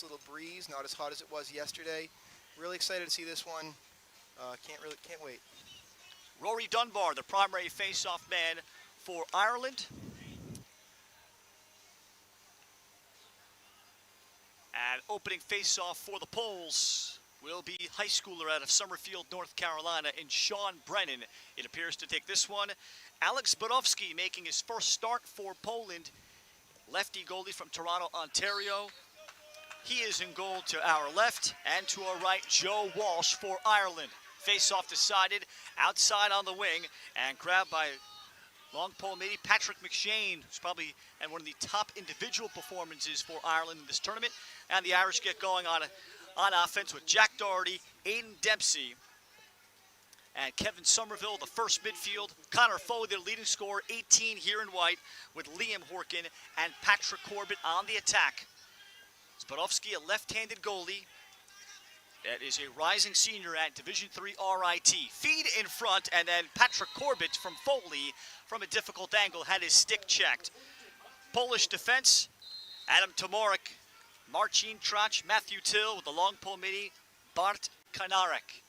little breeze, not as hot as it was yesterday. Really excited to see this one. Can't wait. Rory Dunbar, the primary face-off man for Ireland. And opening face-off for the Poles will be high schooler out of Summerfield, North Carolina, in Sean Brennan. It appears to take this one. Alex Budowski making his first start for Poland. Lefty goalie from Toronto, Ontario. He is in goal to our left, and to our right, Joe Walsh for Ireland. Face-off decided outside on the wing and grabbed by long pole midi Patrick McShane, who's probably had one of the top individual performances for Ireland in this tournament. And the Irish get going on offense with Jack Doherty, Aidan Dempsey, and Kevin Somerville, the first midfield. Connor Foley, their leading scorer, 18 here in white, with Liam Horkin and Patrick Corbett on the attack. Budowski, a left-handed goalie. That is a rising senior at Division III RIT. Feed in front, and then Patrick Corbett from Foley from a difficult angle had his stick checked. Polish defense, Adam Tomorek, Marcin Trach, Matthew Till with the long pole midi, Bart Kanarek.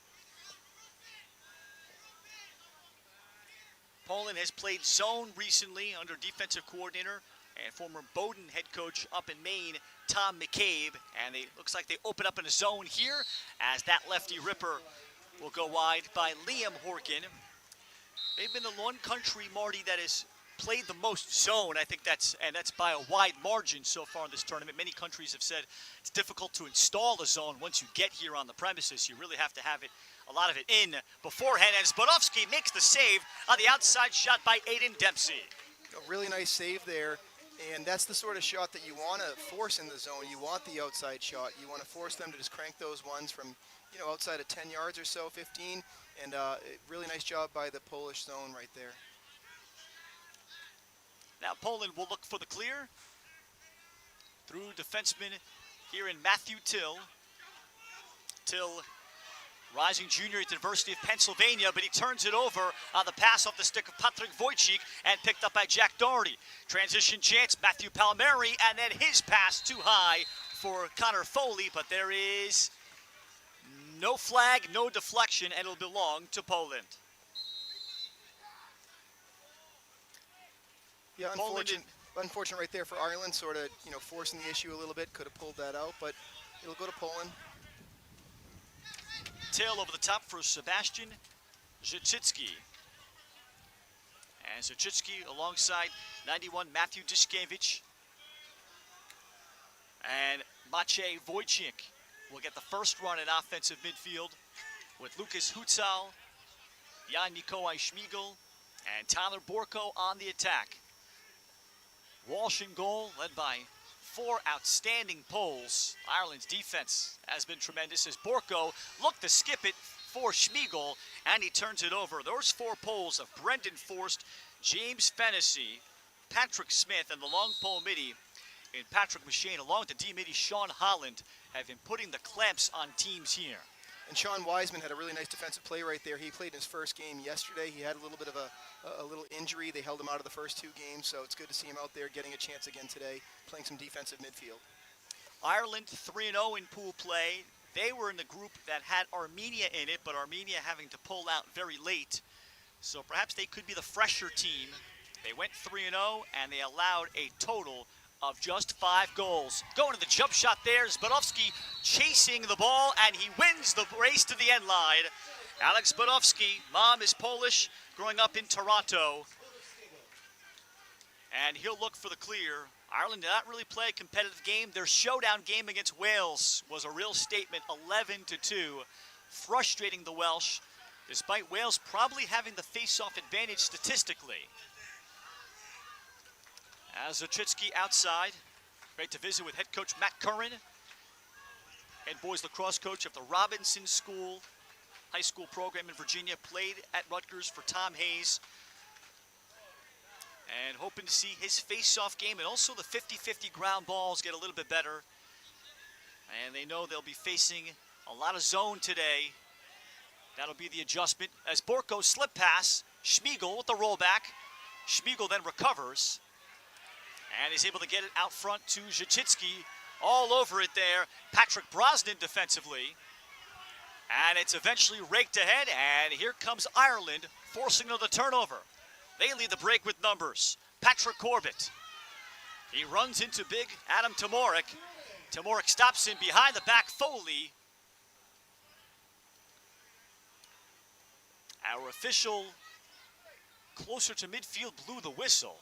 Poland has played zone recently under defensive coordinator and former Bowdoin head coach up in Maine, Tom McCabe. And it looks like they open up in a zone here as that lefty ripper will go wide by Liam Horkin. They've been the one country, Marty, that has played the most zone. I think that's by a wide margin so far in this tournament. Many countries have said it's difficult to install a zone once you get here on the premises. You really have to have a lot of it in beforehand. And Budowski makes the save on the outside shot by Aidan Dempsey. A really nice save there. And that's the sort of shot that you want to force in the zone. You want the outside shot. You want to force them to just crank those ones from, outside of 10 yards or so, 15. And really nice job by the Polish zone right there. Now Poland will look for the clear through defenseman here in Matthew Till. Till, rising junior at the University of Pennsylvania, but he turns it over on the pass off the stick of Patryk Wojcik and picked up by Jack Doherty. Transition chance, Matthew Palmieri, and then his pass too high for Connor Foley, but there is no flag, no deflection, and it'll belong to Poland. Yeah, unfortunate right there for Ireland, sort of, forcing the issue a little bit. Could have pulled that out, but it'll go to Poland. Till over the top for Sebastian Zicicki. And Zicicki alongside 91 Matthew Dishkevich. And Maciej Wojcik will get the first run in offensive midfield with Lucas Hutzal, Jan Mikołaj Śmigel, and Tyler Borko on the attack. Walsh in goal, led by four outstanding Poles. Ireland's defense has been tremendous as Borko looked to skip it for Śmigel, and he turns it over. Those four Poles of Brendan Forst, James Fennessy, Patrick Smith, and the long pole midi in Patrick McShane, along with the D-midi Sean Holland, have been putting the clamps on teams here. And Sean Wiseman had a really nice defensive play right there. He played his first game yesterday. He had a little bit of a little injury. They held him out of the first two games, so it's good to see him out there getting a chance again today, playing some defensive midfield. Ireland 3-0 in pool play. They were in the group that had Armenia in it, but Armenia having to pull out very late. So perhaps they could be the fresher team. They went 3-0, and they allowed a total of just 5 goals. Going to the jump shot there, Budowski chasing the ball, and he wins the race to the end line. Alex Budowski, mom is Polish, growing up in Toronto. And he'll look for the clear. Ireland did not really play a competitive game. Their showdown game against Wales was a real statement, 11-2, frustrating the Welsh, despite Wales probably having the face-off advantage statistically. As Zicicki outside, great to visit with head coach Matt Curran, head boys lacrosse coach of the Robinson School high school program in Virginia, played at Rutgers for Tom Hayes. And hoping to see his face-off game and also the 50-50 ground balls get a little bit better. And they know they'll be facing a lot of zone today. That'll be the adjustment as Borko slip pass, Śmigel with the rollback. Śmigel then recovers and is able to get it out front to Zicicki, all over it there. Patrick Brosnan defensively. And it's eventually raked ahead, and here comes Ireland forcing another turnover. They lead the break with numbers. Patrick Corbett. He runs into big Adam Tomorek. Tomorek stops him behind the back. Foley. Our official closer to midfield blew the whistle.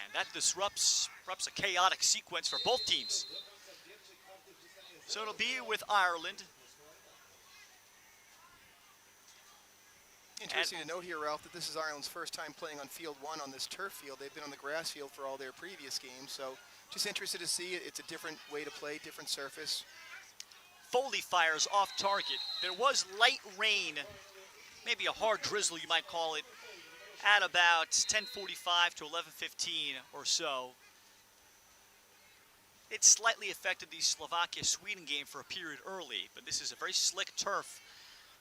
And that disrupts perhaps a chaotic sequence for both teams. So it'll be with Ireland. Interesting to note here, Ralph, that this is Ireland's first time playing on field 1 on this turf field. They've been on the grass field for all their previous games, so just interested to see it. It's a different way to play, different surface. Foley fires off target. There was light rain, maybe a hard drizzle you might call it, at about 10:45 to 11:15 or so. It slightly affected the Slovakia-Sweden game for a period early, but this is a very slick turf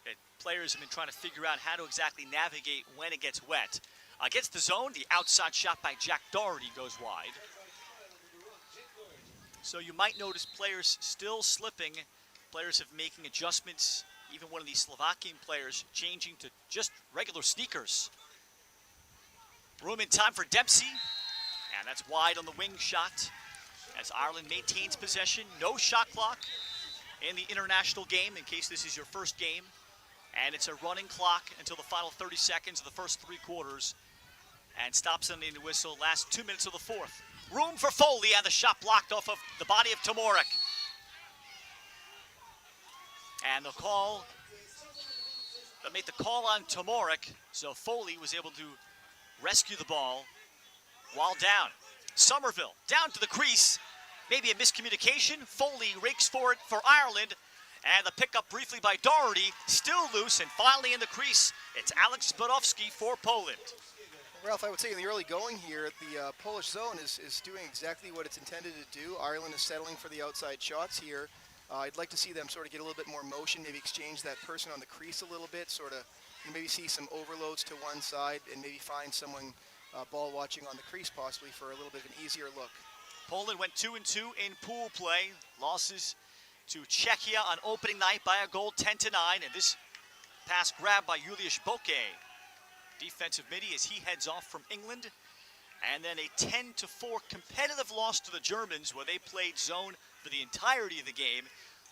that players have been trying to figure out how to exactly navigate when it gets wet. Against the zone, the outside shot by Jack Doherty goes wide. So you might notice players still slipping. Players have making adjustments. Even one of these Slovakian players changing to just regular sneakers. Room in time for Dempsey. And that's wide on the wing shot. As Ireland maintains possession. No shot clock in the international game in case this is your first game. And it's a running clock until the final 30 seconds of the first 3 quarters. And stops on the whistle. Last 2 minutes of the fourth. Room for Foley, and the shot blocked off of the body of Tomorek. And the call, that made the call on Tomorek. So Foley was able to rescue the ball while down. Somerville down to the crease. Maybe a miscommunication. Foley rakes for it for Ireland. And the pickup briefly by Doherty, still loose, and finally in the crease, it's Alex Zbudowski for Poland. Ralph, I would say in the early going here, the Polish zone is doing exactly what it's intended to do. Ireland is settling for the outside shots here. I'd like to see them sort of get a little bit more motion, maybe exchange that person on the crease a little bit, sort of maybe see some overloads to one side, and maybe find someone ball watching on the crease possibly for a little bit of an easier look. Poland went 2-2 in pool play. Losses to Czechia on opening night by a goal, 10-9, and this pass grabbed by Juliusz Boke. Defensive midi as he heads off from England. And then a 10-4 competitive loss to the Germans where they played zone for the entirety of the game.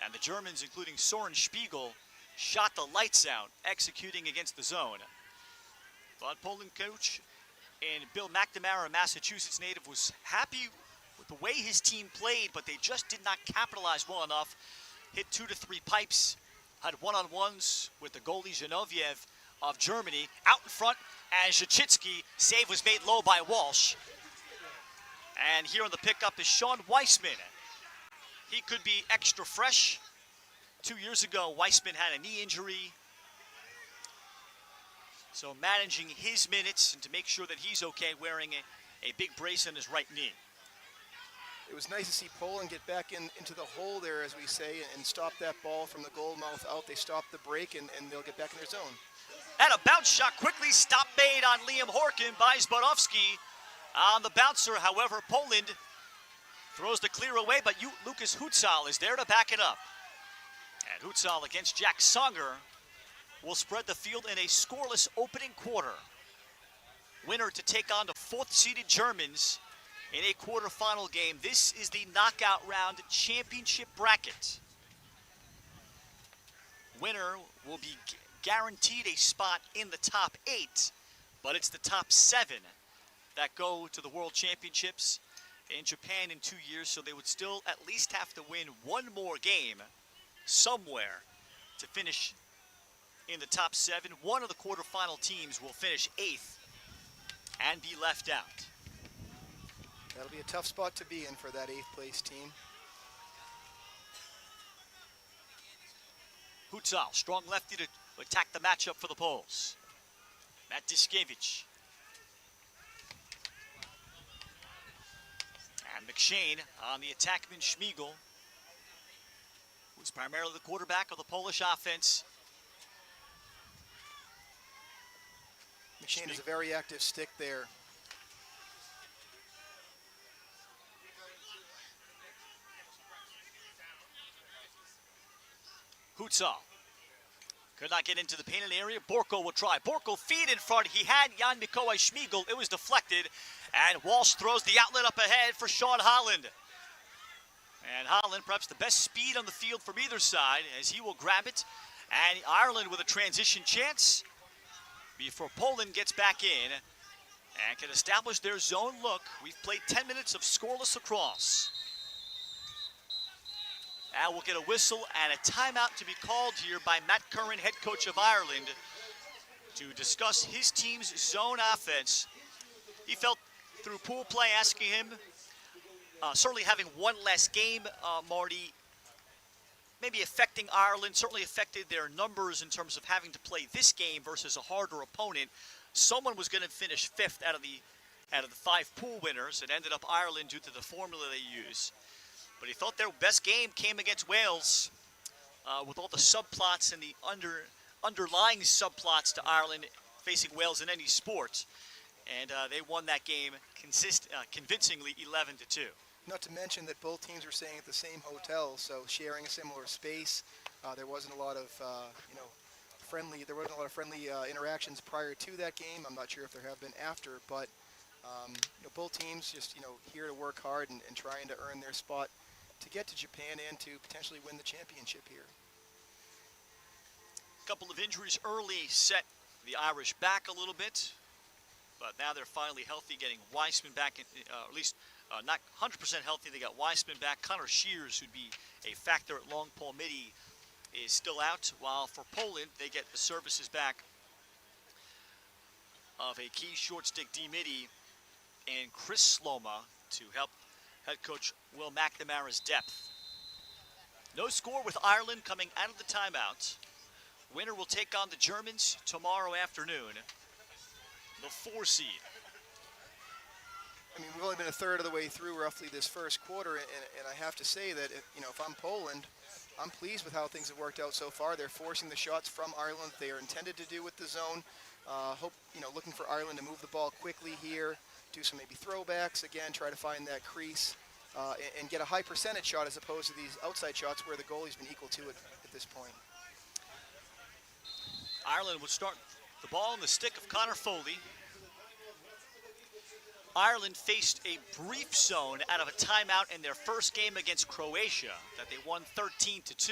And the Germans, including Soren Spiegel, shot the lights out executing against the zone. But Poland coach and Bill McNamara, a Massachusetts native, was happy with the way his team played, but they just did not capitalize well enough. Hit 2 to 3 pipes, had one-on-ones with the goalie Zinoviev of Germany out in front, and Zhachitsky, save was made low by Walsh. And here on the pickup is Sean Weissman. He could be extra fresh. 2 years ago, Weissman had a knee injury. So managing his minutes and to make sure that he's okay, wearing a big brace on his right knee. It was nice to see Poland get back into the hole there, as we say, and stop that ball from the goal mouth out. They stopped the break, and they'll get back in their zone. And a bounce shot quickly stop made on Liam Horkin by Zbudowski. On the bouncer, however, Poland throws the clear away, but Lucas Hutzal is there to back it up. And Hutzal against Jack Songer will spread the field in a scoreless opening quarter. Winner to take on the 4th-seeded Germans in a quarterfinal game. This is the knockout round championship bracket. Winner will be guaranteed a spot in the top 8, but it's the top 7 that go to the World Championships in Japan in 2 years, so they would still at least have to win one more game somewhere to finish in the top 7. One of the quarterfinal teams will finish 8th and be left out. That'll be a tough spot to be in for that 8th place team. Hutzal, strong lefty to attack the matchup for the Poles. Matt Diskiewicz. And McShane on the attackman Schmiegel, who's primarily the quarterback of the Polish offense. McShane is a very active stick there. Hutzal could not get into the painted area. Borko will try. Borko feed in front. He had Jan Mikołaj Schmiegel. It was deflected. And Walsh throws the outlet up ahead for Sean Holland. And Holland, perhaps the best speed on the field from either side, as he will grab it. And Ireland with a transition chance before Poland gets back in and can establish their zone look. We've played 10 minutes of scoreless lacrosse. Now we'll get a whistle and a timeout to be called here by Matt Curran, head coach of Ireland, to discuss his team's zone offense. He felt through pool play, asking him, certainly having one less game, Marty, maybe affecting Ireland, certainly affected their numbers in terms of having to play this game versus a harder opponent. Someone was going to finish fifth out of the 5 pool winners. It ended up Ireland due to the formula they use. But he thought their best game came against Wales, with all the subplots and the underlying subplots to Ireland facing Wales in any sport. And they won that game convincingly 11-2. Not to mention that both teams were staying at the same hotel, so sharing a similar space. There wasn't a lot of, friendly interactions prior to that game. I'm not sure if there have been after, but both teams just here to work hard and trying to earn their spot to get to Japan and to potentially win the championship here. A couple of injuries early set the Irish back a little bit, but now they're finally healthy, getting Weissman back, at least not 100% healthy. They got Weissman back. Connor Shears, who'd be a factor at long pole midi, is still out, while for Poland, they get the services back of a key short stick D-midi and Chris Sloma to help head coach Will McNamara's depth. No score with Ireland coming out of the timeout. Winner will take on the Germans tomorrow afternoon, the 4 seed. I mean, we've only been a third of the way through roughly this first quarter, and I have to say that if I'm Poland, I'm pleased with how things have worked out so far. They're forcing the shots from Ireland they are intended to do with the zone. Looking for Ireland to move the ball quickly here, do some maybe throwbacks, again, try to find that crease, and get a high percentage shot as opposed to these outside shots where the goalie's been equal to it at this point. Ireland would start the ball in the stick of Connor Foley. Ireland faced a brief zone out of a timeout in their first game against Croatia that they won 13-2.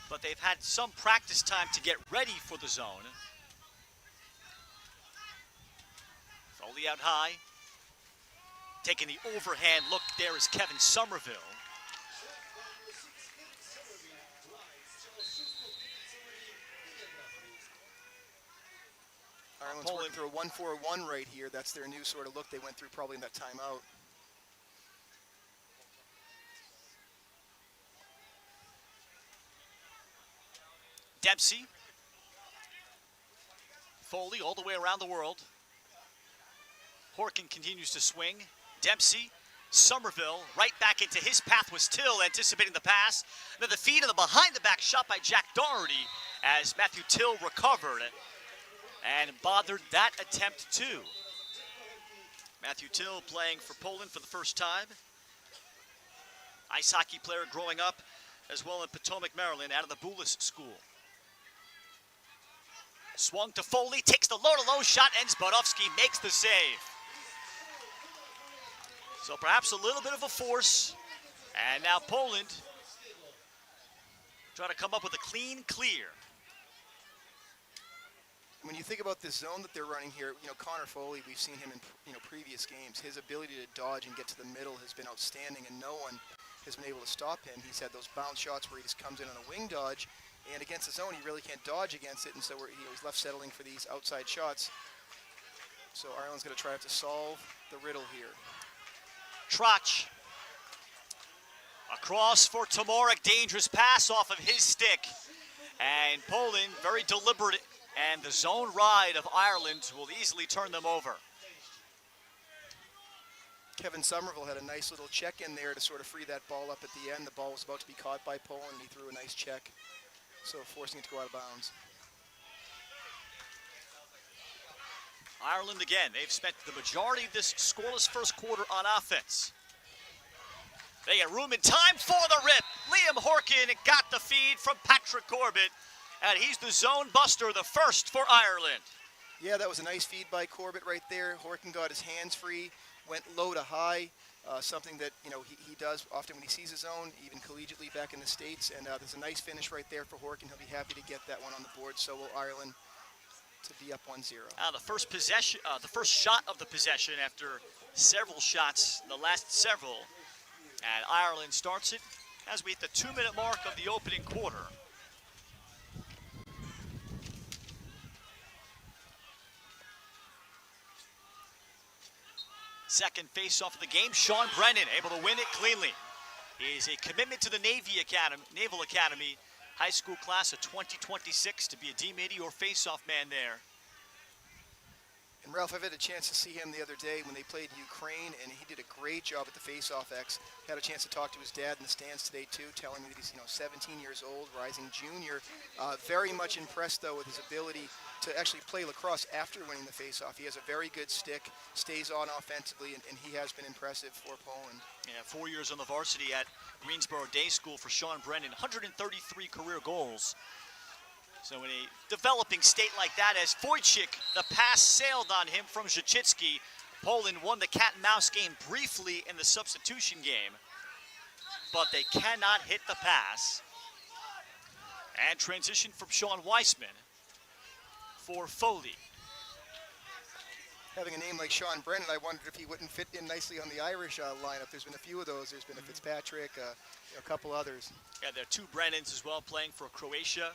But they've had some practice time to get ready for the zone. Foley out high. Taking the overhand look there is Kevin Somerville. Ireland's working through a 1-4-1 right here. That's their new sort of look they went through probably in that timeout. Dempsey. Foley all the way around the world. Horkin continues to swing. Dempsey. Somerville right back into his path was Till anticipating the pass. Then the feed and the behind the back shot by Jack Doherty as Matthew Till recovered and bothered that attempt too. Matthew Till playing for Poland for the first time. Ice hockey player growing up as well in Potomac, Maryland, out of the Boulis School. Swung to Foley, takes the low-to-low shot, and Zbudowski makes the save. So perhaps a little bit of a force. And now Poland trying to come up with a clean clear. When you think about this zone that they're running here, Connor Foley, we've seen him in previous games. His ability to dodge and get to the middle has been outstanding, and no one has been able to stop him. He's had those bounce shots where he just comes in on a wing dodge, and against the zone, he really can't dodge against it, and so he's left settling for these outside shots. So Ireland's going to try to solve the riddle here. Troch. Across for Tomorek, dangerous pass off of his stick. And Poland, very deliberate, and the zone ride of Ireland will easily turn them over. Kevin Somerville had a nice little check in there to sort of free that ball up at the end. The ball was about to be caught by Poland, and he threw a nice check, so forcing it to go out of bounds. Ireland again, they've spent the majority of this scoreless first quarter on offense. They get room and time for the rip. Liam Horkin got the feed from Patrick Corbett, and he's the zone buster, the first for Ireland. Yeah, that was a nice feed by Corbett right there. Horkin got his hands free, went low to high, something that he does often when he sees his own, even collegiately back in the States. And there's a nice finish right there for Horkin. He'll be happy to get that one on the board. So will Ireland to be up 1-0. The first possession, the first shot of the possession after several shots, the last several, and Ireland starts it as we hit the 2-minute mark of the opening quarter. Second face-off of the game, Sean Brennan able to win it cleanly. He is a commitment to the Naval Academy high school class of 2026 to be a D-midi or face-off man there. And Ralph, I've had a chance to see him the other day when they played Ukraine, and he did a great job at the face-off X. Had a chance to talk to his dad in the stands today too, telling me that he's 17 years old, rising junior. Very much impressed though with his ability to actually play lacrosse after winning the face-off. He has a very good stick, stays on offensively, and he has been impressive for Poland. Yeah, 4 years on the varsity at Greensboro Day School for Sean Brennan, 133 career goals. So in a developing state like that, as Wojcik, the pass sailed on him from Zachitsky. Poland won the cat and mouse game briefly in the substitution game, but they cannot hit the pass. And transition from Sean Weissman for Foley. Having a name like Sean Brennan, I wondered if he wouldn't fit in nicely on the Irish lineup. There's been a few of those. There's been a Fitzpatrick, a couple others. Yeah, there are two Brennans as well playing for Croatia.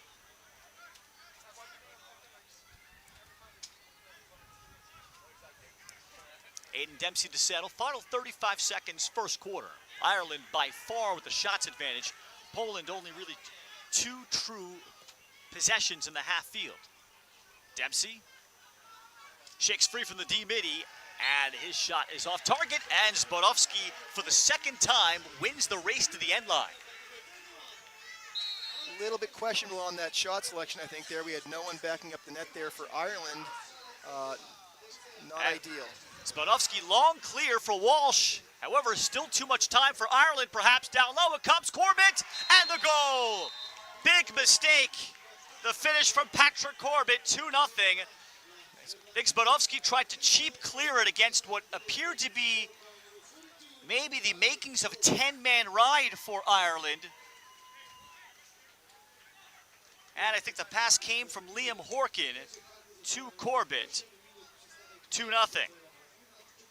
Aiden Dempsey to settle. Final 35 seconds, first quarter. Ireland by far with the shots advantage. Poland only really 2 true possessions in the half field. Dempsey shakes free from the D-midi, and his shot is off target, and Zbodowski, for the second time, wins the race to the end line. A little bit questionable on that shot selection, I think, there. We had no one backing up the net there for Ireland. Not ideal. Zbodowski long clear for Walsh. However, still too much time for Ireland, perhaps down low. It comes Corbett, and the goal. Big mistake. The finish from Patrick Corbett, 2-0. Big Zbodowski tried to cheap clear it against what appeared to be maybe the makings of a 10-man ride for Ireland. And I think the pass came from Liam Horkin to Corbett, 2-0.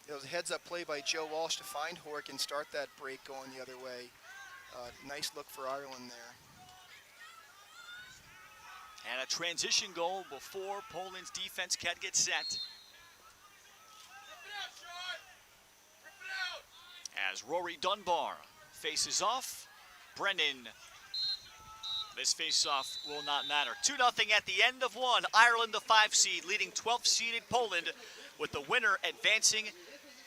It was a heads-up play by Joe Walsh to find Horkin and start that break going the other way. Nice look for Ireland there. And a transition goal before Poland's defense can get set. As Rory Dunbar faces off, Brennan. This face-off will not matter. 2-0 at the end of one. Ireland, the 5 seed, leading 12th seeded Poland, with the winner advancing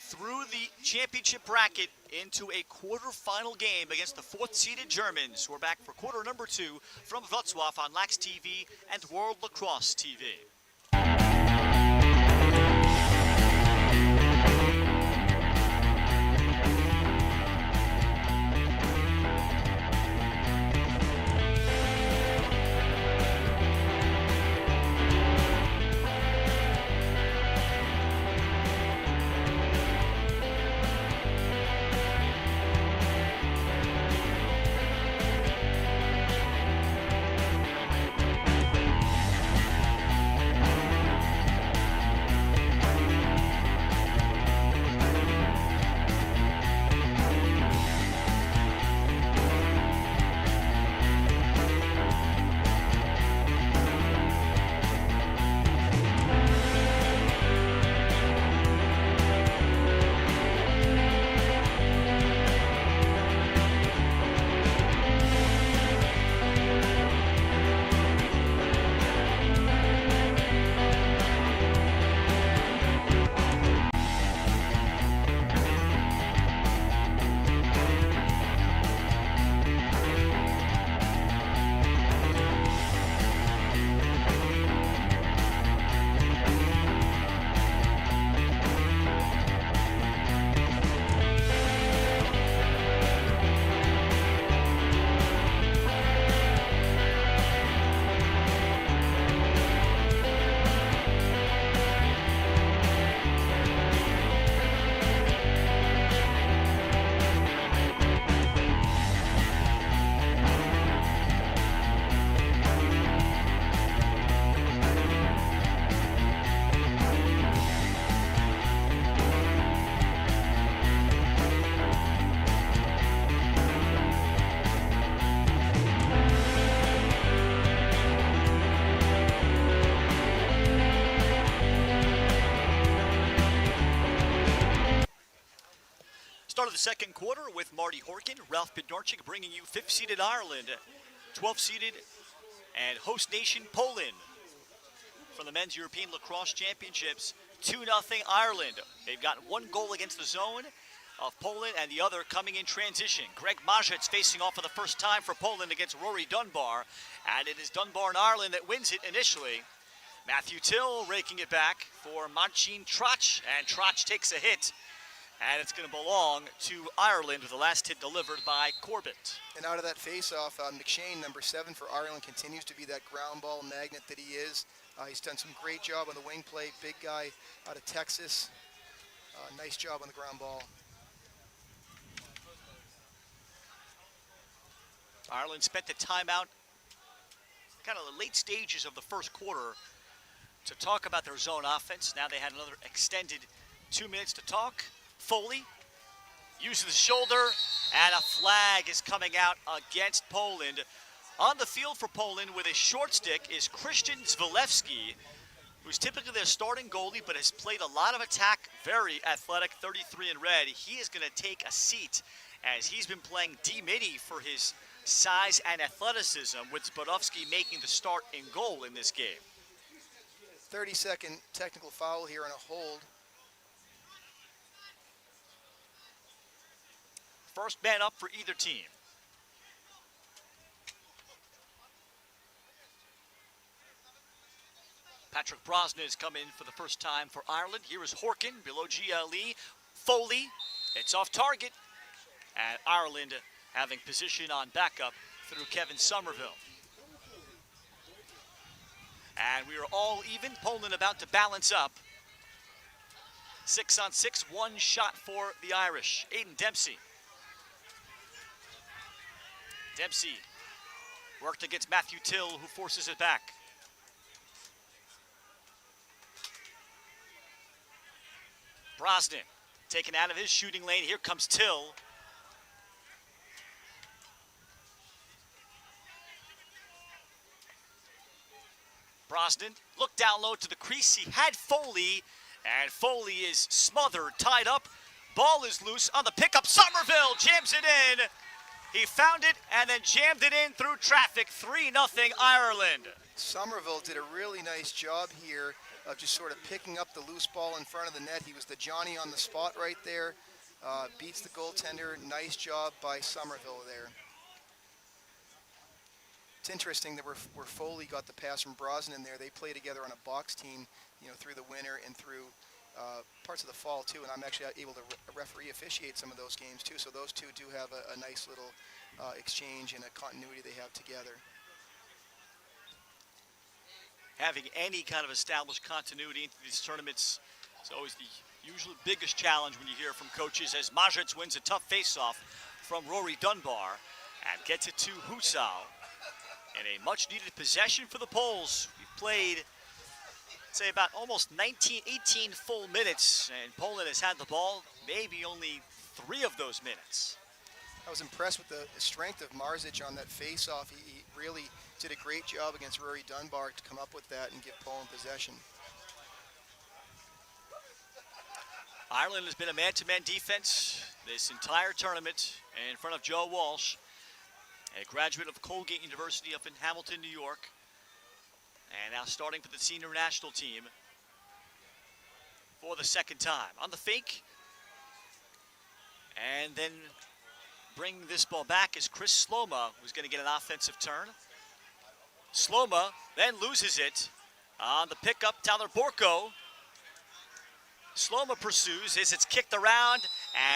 through the championship bracket into a quarterfinal game against the 4th seeded Germans. We're back for quarter number 2 from Wroclaw on Lax TV and World Lacrosse TV. Start of the second quarter with Marty Horkin, Ralph Bednarczyk bringing you 5th-seeded Ireland, 12th-seeded and host nation Poland. From the Men's European Lacrosse Championships, 2-0 Ireland. They've got one goal against the zone of Poland and the other coming in transition. Greg Majet's facing off for the first time for Poland against Rory Dunbar. And it is Dunbar and Ireland that wins it initially. Matthew Till raking it back for Marcin Trach, and Trach takes a hit. And it's going to belong to Ireland with the last hit delivered by Corbett. And out of that face-off, McShane, number 7 for Ireland, continues to be that ground ball magnet that he is. He's done some great job on the wing play. Big guy out of Texas. Nice job on the ground ball. Ireland spent the timeout, kind of the late stages of the first quarter, to talk about their zone offense. Now they had another extended 2 minutes to talk. Foley uses the shoulder, and a flag is coming out against Poland. On the field for Poland with a short stick is Christian Zwolewski, who's typically their starting goalie but has played a lot of attack, very athletic, 33 in red. He is going to take a seat as he's been playing D-midi for his size and athleticism, with Zbrodowski making the start in goal in this game. 30-second technical foul here on a hold. First man up for either team. Patrick Brosnan has come in for the first time for Ireland. Here is Horkin, below GLE. Foley, it's off target. And Ireland having position on backup through Kevin Somerville. And we are all even. Poland about to balance up. 6-on-6, one shot for the Irish. Aiden Dempsey. Dempsey worked against Matthew Till, who forces it back. Brosnan taken out of his shooting lane. Here comes Till. Brosnan looked down low to the crease. He had Foley, and Foley is smothered, tied up. Ball is loose on the pickup. Somerville jams it in. He found it and then jammed it in through traffic. 3-0 Ireland. Somerville did a really nice job here of just sort of picking up the loose ball in front of the net. He was the Johnny on the spot right there. Beats the goaltender. Nice job by Somerville there. It's interesting that where Foley got the pass from Brosnan there. They play together on a box team, through the winter and through parts of the fall too. And I'm actually able to referee officiate some of those games too. So those two do have a nice little exchange and a continuity they have together. Having any kind of established continuity into these tournaments is always the usually biggest challenge when you hear from coaches, as Majetz wins a tough face-off from Rory Dunbar and gets it to Husal. And a much-needed possession for the Poles. We've played, say, about almost 18 full minutes, and Poland has had the ball maybe only 3 of those minutes. I was impressed with the strength of Marzic on that face-off. He really did a great job against Rory Dunbar to come up with that and give Poland possession. Ireland has been a man-to-man defense this entire tournament in front of Joe Walsh, a graduate of Colgate University up in Hamilton, New York, and now starting for the senior national team for the second time. On the fake, and then bring this ball back is Chris Sloma, who's going to get an offensive turn. Sloma then loses it on the pickup. Tyler Borko. Sloma pursues as it's kicked around,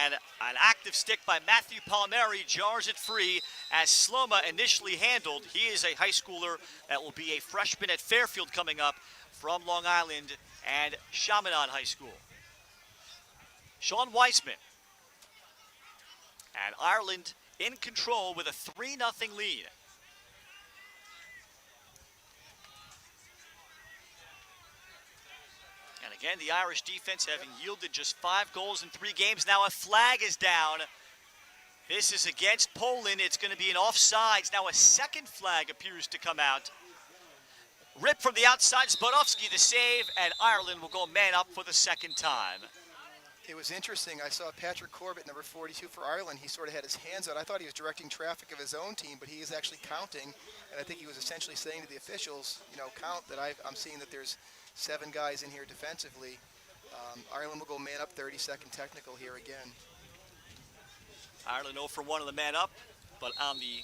and an active stick by Matthew Palmieri jars it free as Sloma initially handled. He is a high schooler that will be a freshman at Fairfield coming up from Long Island and Chaminade High School. Sean Weisman. And Ireland in control with a 3-0 lead. And again, the Irish defense having yielded just 5 goals in 3 games. Now a flag is down. This is against Poland. It's going to be an offsides. Now a second flag appears to come out. Rip from the outside, Zbrodowski the save, and Ireland will go man up for the second time. It was interesting. I saw Patrick Corbett, number 42 for Ireland. He sort of had his hands out. I thought he was directing traffic of his own team, but he is actually counting. And I think he was essentially saying to the officials, count that I'm seeing that there's 7 guys in here defensively. Ireland will go man up, 30-second technical here again. Ireland 0 for 1 on the man up, but on the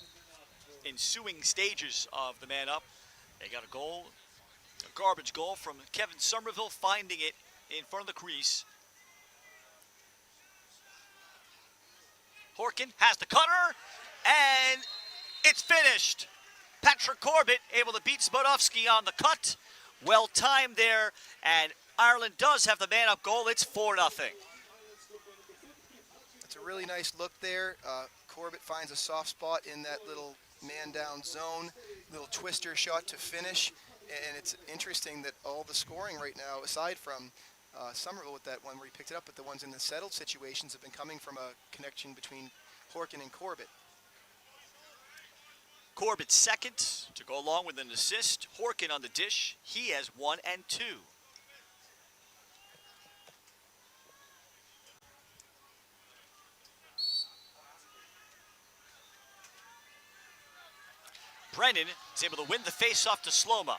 ensuing stages of the man up, they got a goal, a garbage goal from Kevin Somerville, finding it in front of the crease. Horkin has the cutter, and it's finished. Patrick Corbett able to beat Zbudowski on the cut. Well timed there, and Ireland does have the man-up goal. It's 4-0. It's a really nice look there. Corbett finds a soft spot in that little man-down zone, little twister shot to finish, and it's interesting that all the scoring right now, aside from Somerville with that one where he picked it up, but the ones in the settled situations have been coming from a connection between Horkin and Corbett. Corbett second to go along with an assist. Horkin on the dish. He has 1 and 2. Brennan is able to win the face-off to Sloma.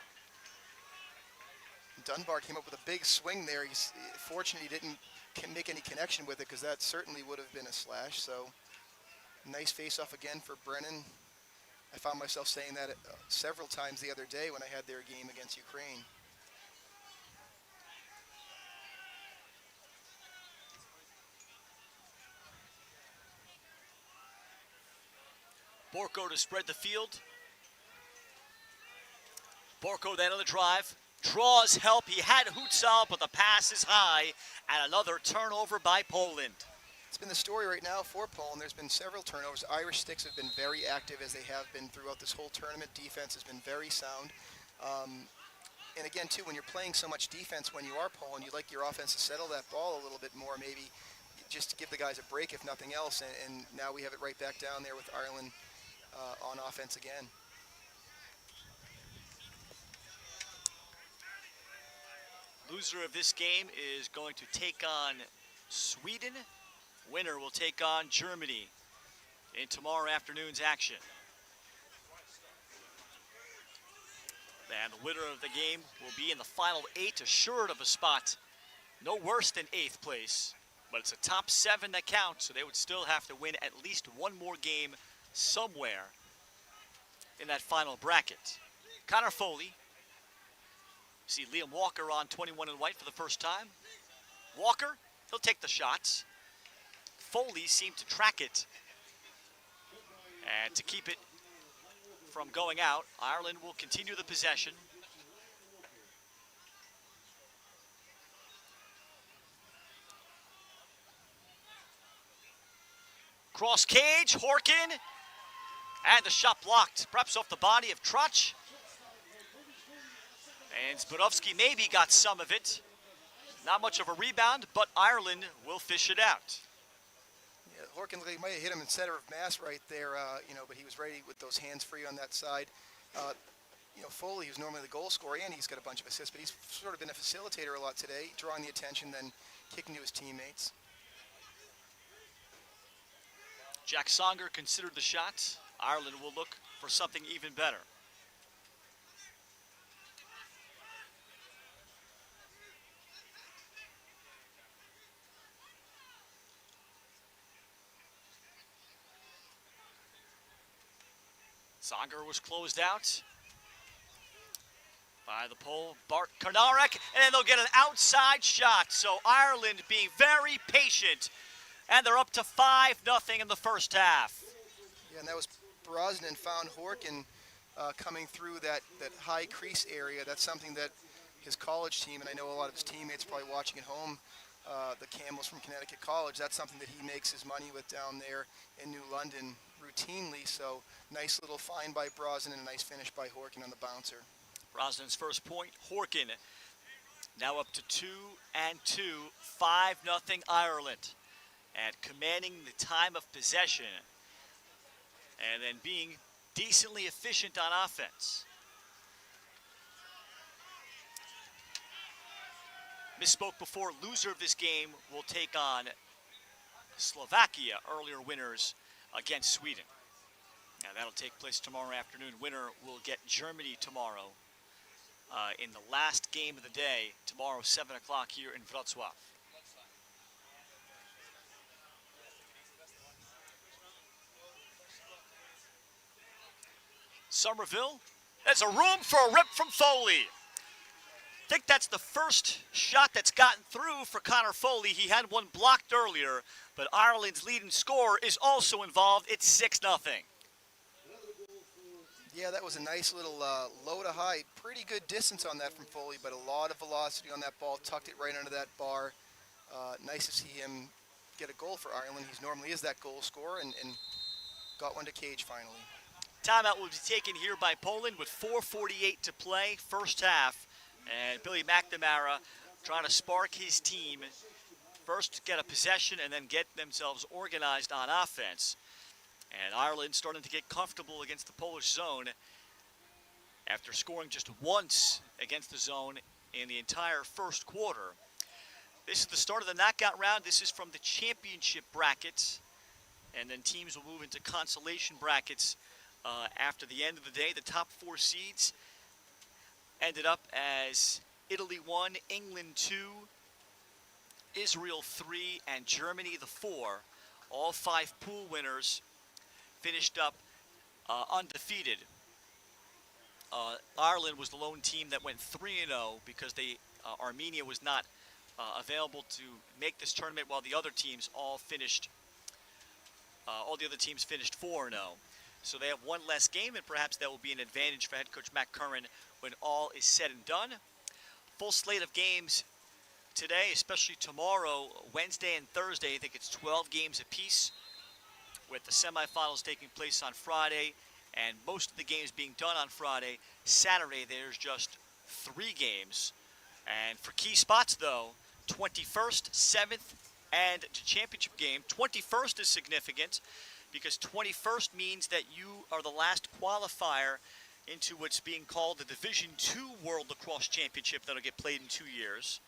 Dunbar came up with a big swing there. He's fortunate he didn't make any connection with it, because that certainly would have been a slash. So nice face-off again for Brennan. I found myself saying that several times the other day when I had their game against Ukraine. Borko to spread the field. Borko then on the drive. Draws help. He had Hutzal, but the pass is high. And another turnover by Poland. It's been the story right now for Poland. There's been several turnovers. Irish sticks have been very active, as they have been throughout this whole tournament. Defense has been very sound. And again, too, when you're playing so much defense when you are Poland, you like your offense to settle that ball a little bit more, maybe just to give the guys a break, if nothing else. And now we have it right back down there with Ireland on offense again. Loser of this game is going to take on Sweden. Winner will take on Germany in tomorrow afternoon's action. And the winner of the game will be in the final 8, assured of a spot no worse than 8th place. But it's a top 7 that counts, so they would still have to win at least one more game somewhere in that final bracket. Connor Foley. See Liam Walker on 21 in white for the first time. Walker, he'll take the shots. Foley seemed to track it. And to keep it from going out, Ireland will continue the possession. Cross cage, Horkin. And the shot blocked, perhaps off the body of Trotch. And Zbudowski maybe got some of it. Not much of a rebound, but Ireland will fish it out. Yeah, Horkin might have hit him in center of mass right there, but he was ready with those hands free on that side. Foley, who's normally the goal scorer, and he's got a bunch of assists, but he's sort of been a facilitator a lot today, drawing the attention, then kicking to his teammates. Jack Songer considered the shot. Ireland will look for something even better. Songer was closed out by the pole, Bart Karnarek, and then they'll get an outside shot. So Ireland being very patient, and they're up to 5-0 in the first half. Yeah, and that was Brosnan found Horkin coming through that high crease area. That's something that his college team, and I know a lot of his teammates probably watching at home, the Campbells from Connecticut College, that's something that he makes his money with down there in New London routinely. So nice little find by Brosnan and a nice finish by Horkin on the bouncer. Brosnan's first point. Horkin now up to 2-2, 5-0 Ireland, and commanding the time of possession and then being decently efficient on offense. Misspoke before. Loser of this game will take on Slovakia, earlier winners against Sweden. Now that'll take place tomorrow afternoon. Winner will get Germany tomorrow in the last game of the day. Tomorrow, 7 o'clock here in Wroclaw. Somerville, there's a room for a rip from Foley. I think that's the first shot that's gotten through for Connor Foley. He had one blocked earlier, but Ireland's leading scorer is also involved. It's 6-0. Yeah, that was a nice little low to high. Pretty good distance on that from Foley, but a lot of velocity on that ball. Tucked it right under that bar. Nice to see him get a goal for Ireland. He normally is that goal scorer, and got one to cage finally. Timeout will be taken here by Poland with 4:48 to play, first half. And Billy McNamara trying to spark his team. First get a possession and then get themselves organized on offense. And Ireland starting to get comfortable against the Polish zone after scoring just once against the zone in the entire first quarter. This is the start of the knockout round. This is from the championship brackets. And then teams will move into consolation brackets after the end of the day. The top 4 seeds ended up as Italy 1, England 2, Israel 3, and Germany the 4. All 5 pool winners finished up undefeated. Ireland was the lone team that went 3-0 because Armenia was not available to make this tournament, while the other teams all the other teams finished 4-0. So they have one less game, and perhaps that will be an advantage for head coach Matt Curran when all is said and done. Full slate of games today, especially tomorrow, Wednesday and Thursday. I think it's 12 games apiece, with the semifinals taking place on Friday, and most of the games being done on Friday. Saturday, there's just 3 games. And for key spots, though, 21st, 7th, and the championship game. 21st is significant because 21st means that you are the last qualifier into what's being called the Division II World Lacrosse Championship that'll get played in 2 years.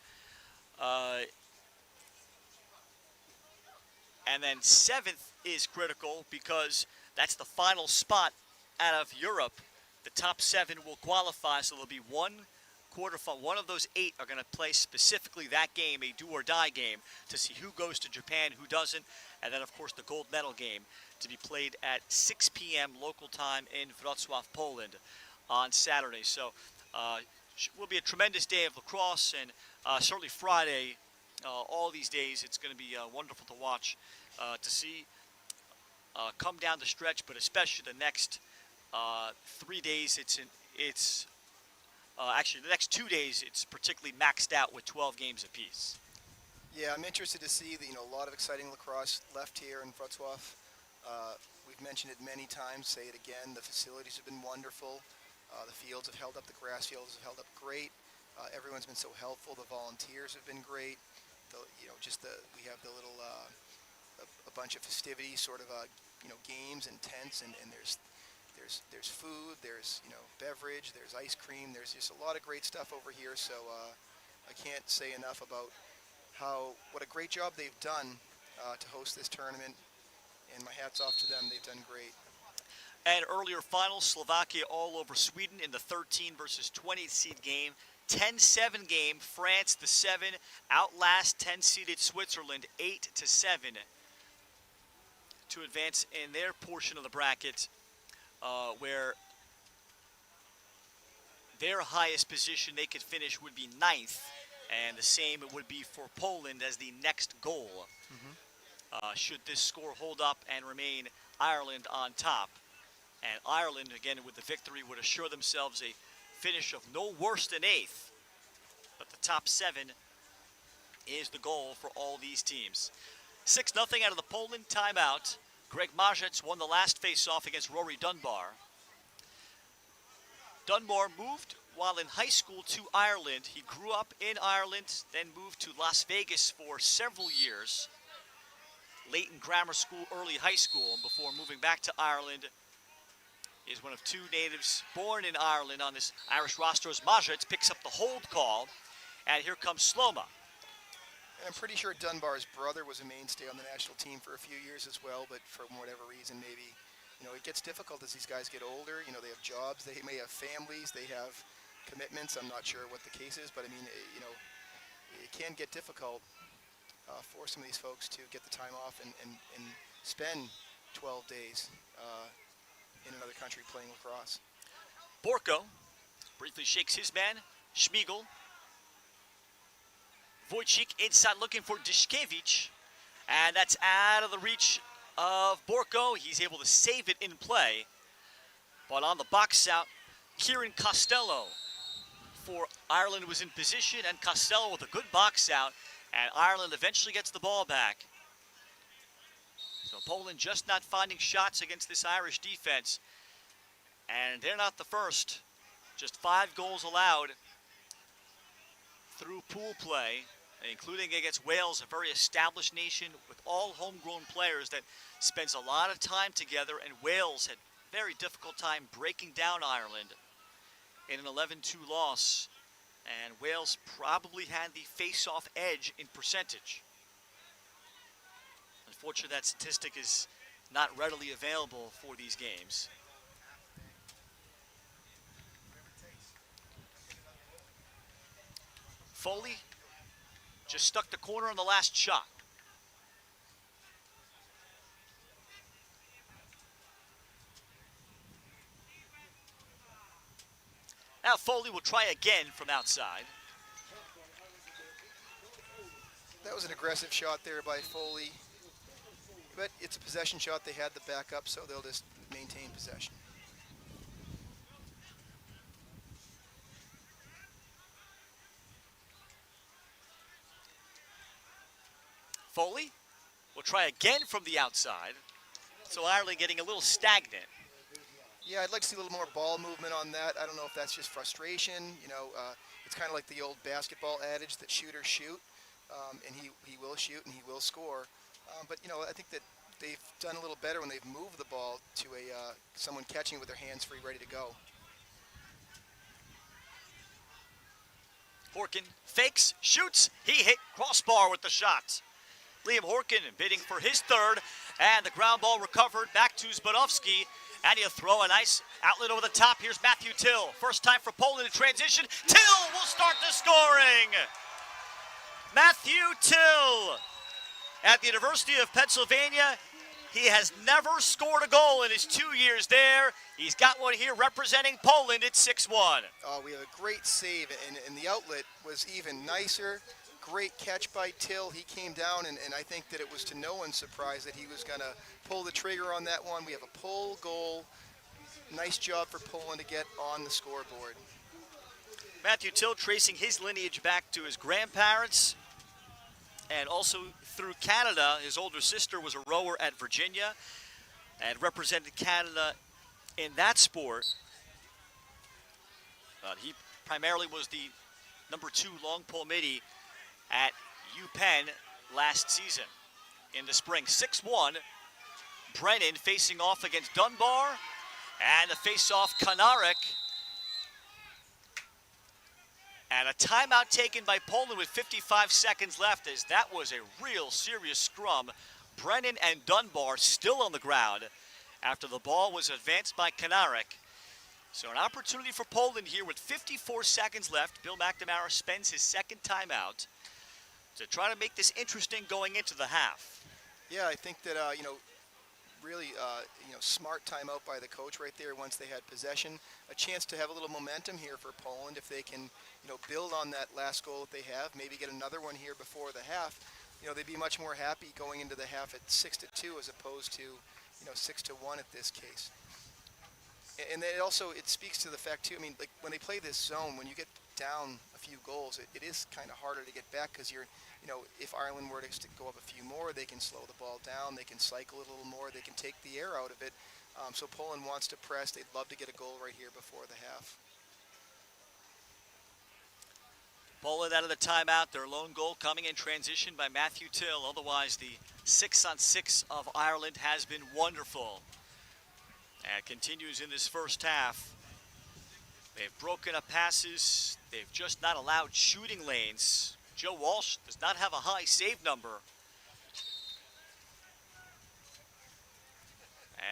And then 7th is critical because that's the final spot out of Europe. The top 7 will qualify, so there'll be one quarterfinal. One of those 8 are going to play specifically that game, a do-or-die game, to see who goes to Japan, who doesn't. And then, of course, the gold medal game to be played at 6 p.m. local time in Wrocław, Poland on Saturday. So will be a tremendous day of lacrosse, and certainly Friday, all these days, it's going to be wonderful to watch, to see come down the stretch, but especially the next 3 days. Actually, the next 2 days, it's particularly maxed out with 12 games apiece. Yeah, I'm interested to see a lot of exciting lacrosse left here in Wrocław. We've mentioned it many times, say it again. The facilities have been wonderful. The fields have held up. The grass fields have held up great. Everyone's been so helpful. The volunteers have been great. We have the little a bunch of festivities, sort of games and tents, and there's food, there's beverage, there's ice cream, there's just a lot of great stuff over here. So I can't say enough about what a great job they've done to host this tournament, and my hat's off to them. They've done great. And earlier finals, Slovakia all over Sweden in the 13 versus 20 seed game. 10-7 game, France the 7 outlast 10-seeded Switzerland 8-7 to advance in their portion of the bracket, where their highest position they could finish would be 9th, and the same it would be for Poland as the next goal. Should this score hold up and remain Ireland on top. And Ireland, again, with the victory, would assure themselves a finish of no worse than 8th. But the top 7 is the goal for all these teams. 6-0 out of the Poland timeout. Greg Marzec won the last face-off against Rory Dunbar. Dunbar moved while in high school to Ireland. He grew up in Ireland, then moved to Las Vegas for several years. Leighton Grammar School, early high school, before moving back to Ireland. He is one of 2 natives born in Ireland on this Irish roster as Marzec picks up the hold call. And here comes Sloma. And I'm pretty sure Dunbar's brother was a mainstay on the national team for a few years as well, but for whatever reason, maybe, it gets difficult as these guys get older. They have jobs, they may have families, they have commitments. I'm not sure what the case is, but I mean, it can get difficult for some of these folks to get the time off and spend 12 days in another country playing lacrosse. Borko briefly shakes his man, Schmiegel. Wojcik inside looking for Dishkevich, and that's out of the reach of Borko. He's able to save it in play, but on the box out, Kieran Costello for Ireland was in position, and Costello with a good box out, and Ireland eventually gets the ball back. So Poland just not finding shots against this Irish defense, and they're not the first. Just 5 goals allowed through pool play, including against Wales, a very established nation with all homegrown players that spends a lot of time together, and Wales had a very difficult time breaking down Ireland in an 11-2 loss, and Wales probably had the face-off edge in percentage. Unfortunately, that statistic is not readily available for these games. Foley just stuck the corner on the last shot. Now Foley will try again from outside. That was an aggressive shot there by Foley, but it's a possession shot. They had the backup, so they'll just maintain possession. Foley will try again from the outside. So Ireland getting a little stagnant. Yeah, I'd like to see a little more ball movement on that. I don't know if that's just frustration. It's kind of like the old basketball adage that shooters shoot, and he will shoot and he will score. But I think that they've done a little better when they've moved the ball to someone catching it with their hands free, ready to go. Horkin fakes, shoots, he hit crossbar with the shot. Liam Horkin bidding for his third, and the ground ball recovered back to Zbadowski, and he'll throw a nice outlet over the top. Here's Matthew Till. First time for Poland in transition. Till will start the scoring. Matthew Till at the University of Pennsylvania. He has never scored a goal in his 2 years there. He's got one here representing Poland at 6-1. We have a great save, and the outlet was even nicer. Great catch by Till. He came down, and I think that it was to no one's surprise that he was going to pull the trigger on that one. We have a pull goal. Nice job for Poland to get on the scoreboard. Matthew Till tracing his lineage back to his grandparents and also through Canada. His older sister was a rower at Virginia and represented Canada in that sport. He primarily was the number 2 long pole midi at UPenn last season in the spring. 6-1, Brennan facing off against Dunbar, and the face-off Kanarek. And a timeout taken by Poland with 55 seconds left, as that was a real serious scrum. Brennan and Dunbar still on the ground after the ball was advanced by Kanarek. So an opportunity for Poland here with 54 seconds left. Bill McNamara spends his second timeout to try to make this interesting going into the half. Yeah, I think that, really, smart timeout by the coach right there once they had possession. A chance to have a little momentum here for Poland if they can, build on that last goal that they have, maybe get another one here before the half. They'd be much more happy going into the half at 6-2 as opposed to, 6-1 at this case. And then it speaks to the fact, too, like when they play this zone, when you get down a few goals, it is kind of harder to get back because if Ireland were to go up a few more, they can slow the ball down, they can cycle it a little more, they can take the air out of it. So Poland wants to press. They'd love to get a goal right here before the half. Poland out of the timeout, their lone goal coming in transition by Matthew Till. Otherwise, the 6-on-6 of Ireland has been wonderful. And continues in this first half. They've broken up passes. They've just not allowed shooting lanes Joe Walsh does not have a high save number.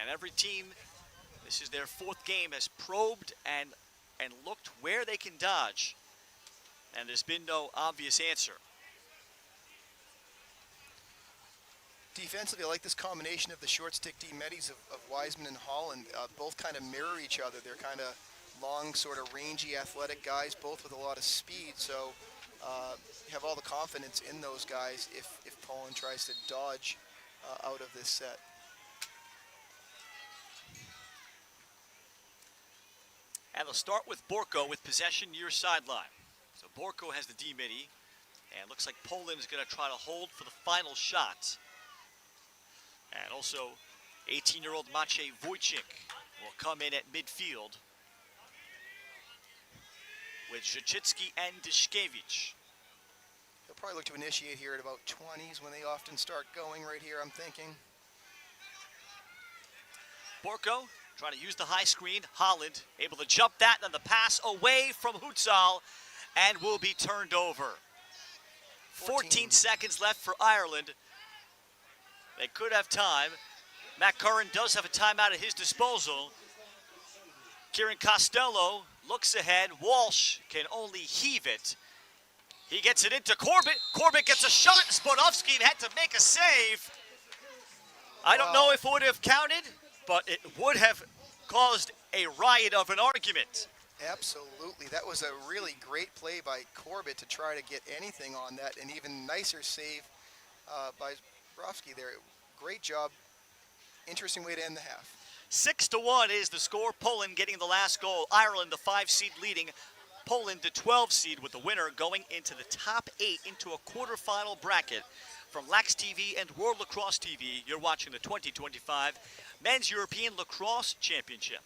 And every team, this is their fourth game, has probed and looked where they can dodge. And there's been no obvious answer. Defensively, I like this combination of the short stick D-Medis of Wiseman and Holland. Both kind of mirror each other. They're kind of long, sort of rangy, athletic guys, both with a lot of speed. So you have all the confidence in those guys if Poland tries to dodge out of this set. And they'll start with Borko with possession near sideline. So Borko has the D-Midi, and looks like Poland is going to try to hold for the final shot. And also, 18-year-old Maciej Wojcik will come in at midfield with Zhachitsky and Dishkevich. They'll probably look to initiate here at about 20s when they often start going right here, I'm thinking. Borko trying to use the high screen. Holland able to jump that, and then the pass away from Hutzal and will be turned over. 14 seconds left for Ireland. They could have time. Matt Curran does have a timeout at his disposal. Kieran Costello looks ahead. Walsh can only heave it. He gets it into Corbett. Corbett gets a shot at Spodovsky and had to make a save. I don't know if it would have counted, but it would have caused a riot of an argument. Absolutely. That was a really great play by Corbett to try to get anything on that, and even nicer save by Spodovsky there. Great job. Interesting way to end the half. 6-1 is the score. Poland getting the last goal. Ireland, the 5 seed, leading Poland, the 12 seed, with the winner going into the top 8 into a quarterfinal bracket. From Lax TV and World Lacrosse TV, you're watching the 2025 Men's European Lacrosse Championship.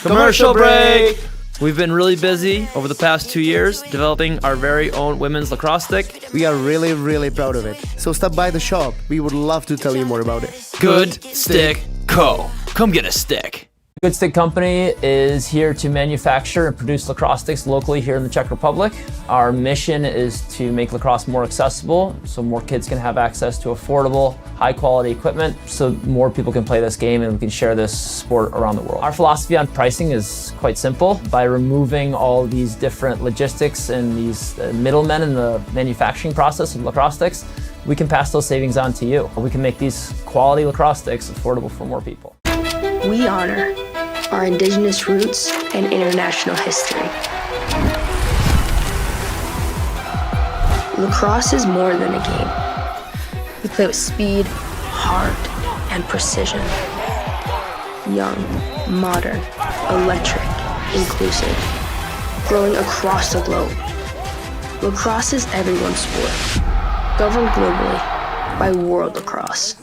Commercial break! We've been really busy over the past 2 years developing our very own women's lacrosse stick. We are really, really proud of it. So stop by the shop. We would love to tell you more about it. Good Stick Co. Come get a stick. Good Stick Company is here to manufacture and produce lacrosse sticks locally here in the Czech Republic. Our mission is to make lacrosse more accessible so more kids can have access to affordable, high quality equipment so more people can play this game and we can share this sport around the world. Our philosophy on pricing is quite simple. By removing all these different logistics and these middlemen in the manufacturing process of lacrosse sticks, we can pass those savings on to you. We can make these quality lacrosse sticks affordable for more people. We honor our indigenous roots and international history. Lacrosse is more than a game. We play with speed, heart, and precision. Young, modern, electric, inclusive, growing across the globe. Lacrosse is everyone's sport, governed globally by World Lacrosse.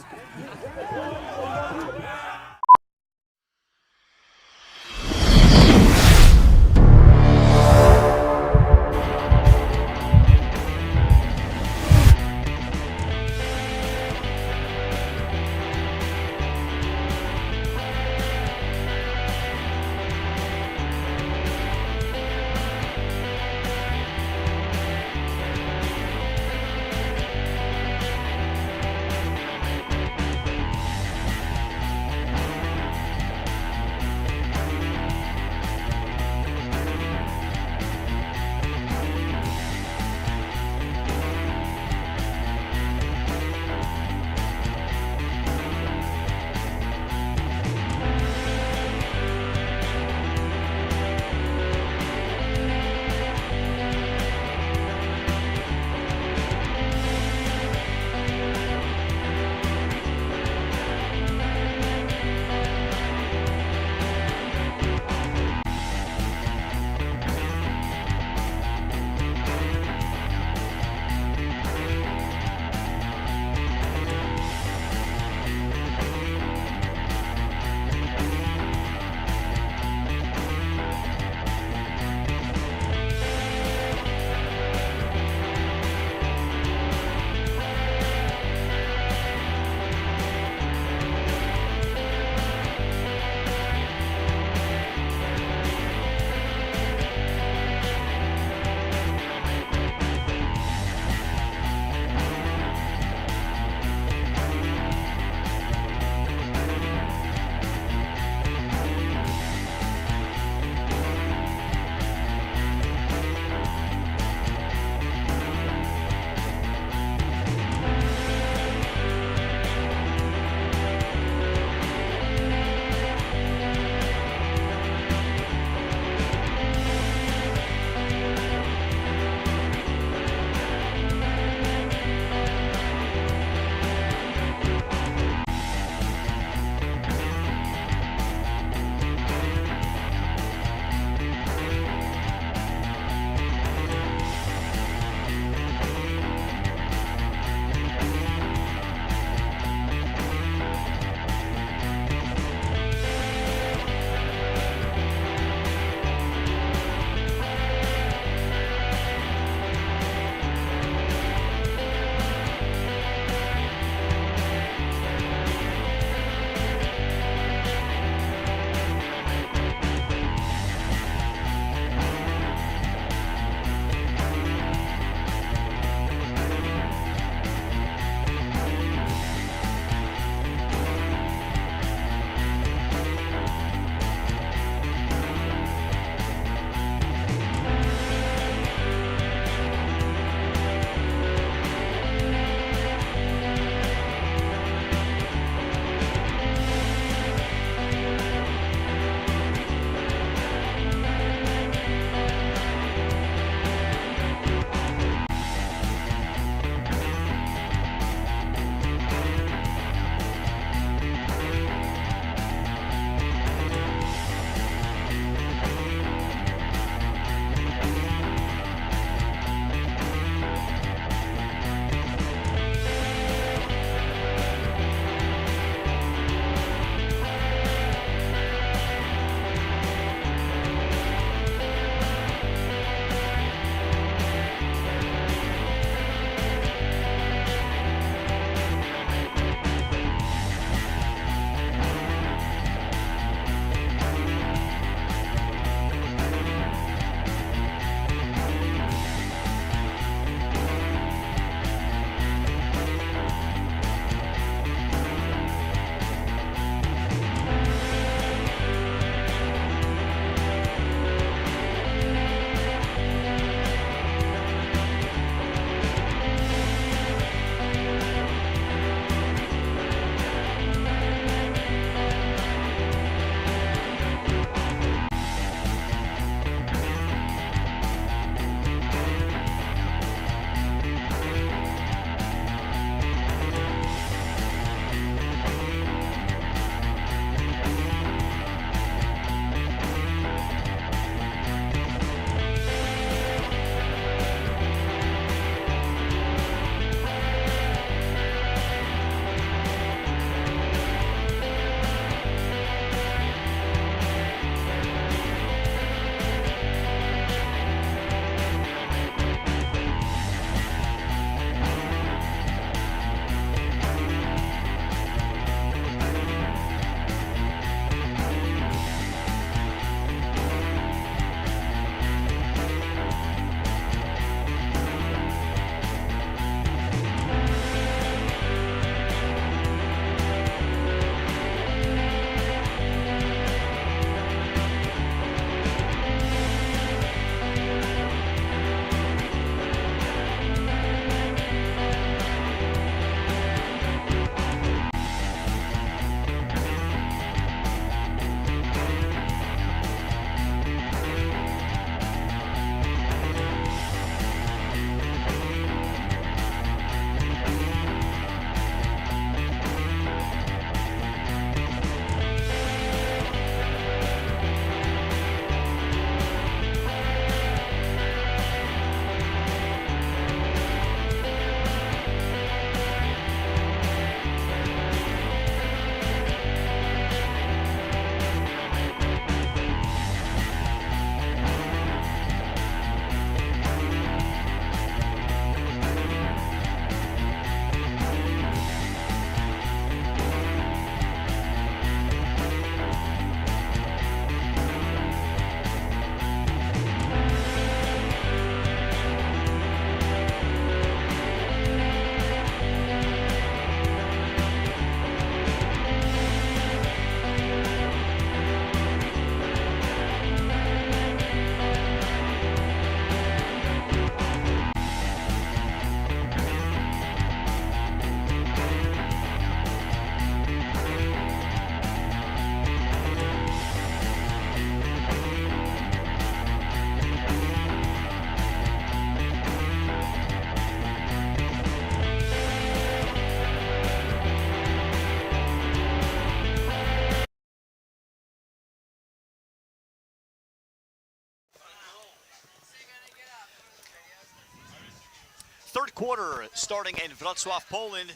quarter starting in Wroclaw, Poland.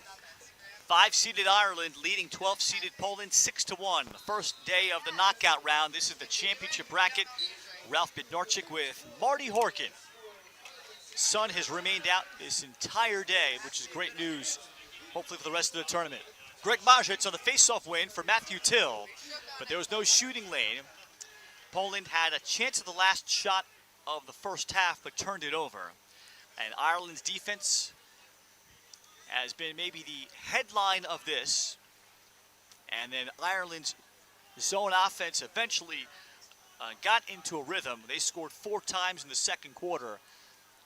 5-seeded Ireland leading 12-seeded Poland 6-1. The first day of the knockout round. This is the championship bracket. Ralph Bednarczyk with Marty Horkin. Sun has remained out this entire day, which is great news, hopefully for the rest of the tournament. Greg Majic on the face-off win for Matthew Till, but there was no shooting lane. Poland had a chance at the last shot of the first half, but turned it over. And Ireland's defense has been maybe the headline of this. And then Ireland's zone offense eventually got into a rhythm. They scored 4 times in the second quarter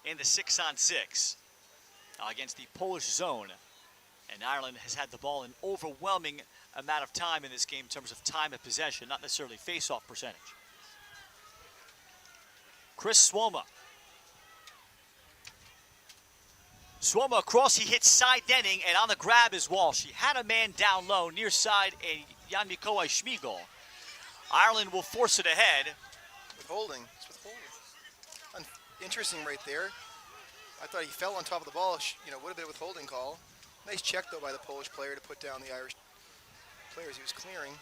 in the 6-on-6 against the Polish zone. And Ireland has had the ball an overwhelming amount of time in this game in terms of time of possession, not necessarily face-off percentage. Chris Swoma. Swoma across, he hits side netting, and on the grab is Walsh. He had a man down low, near side, and Jan Mikołaj Śmigol. Ireland will force it ahead. Withholding. It's withholding. Interesting right there. I thought he fell on top of the ball. Would have been a withholding call. Nice check, though, by the Polish player to put down the Irish players he was clearing.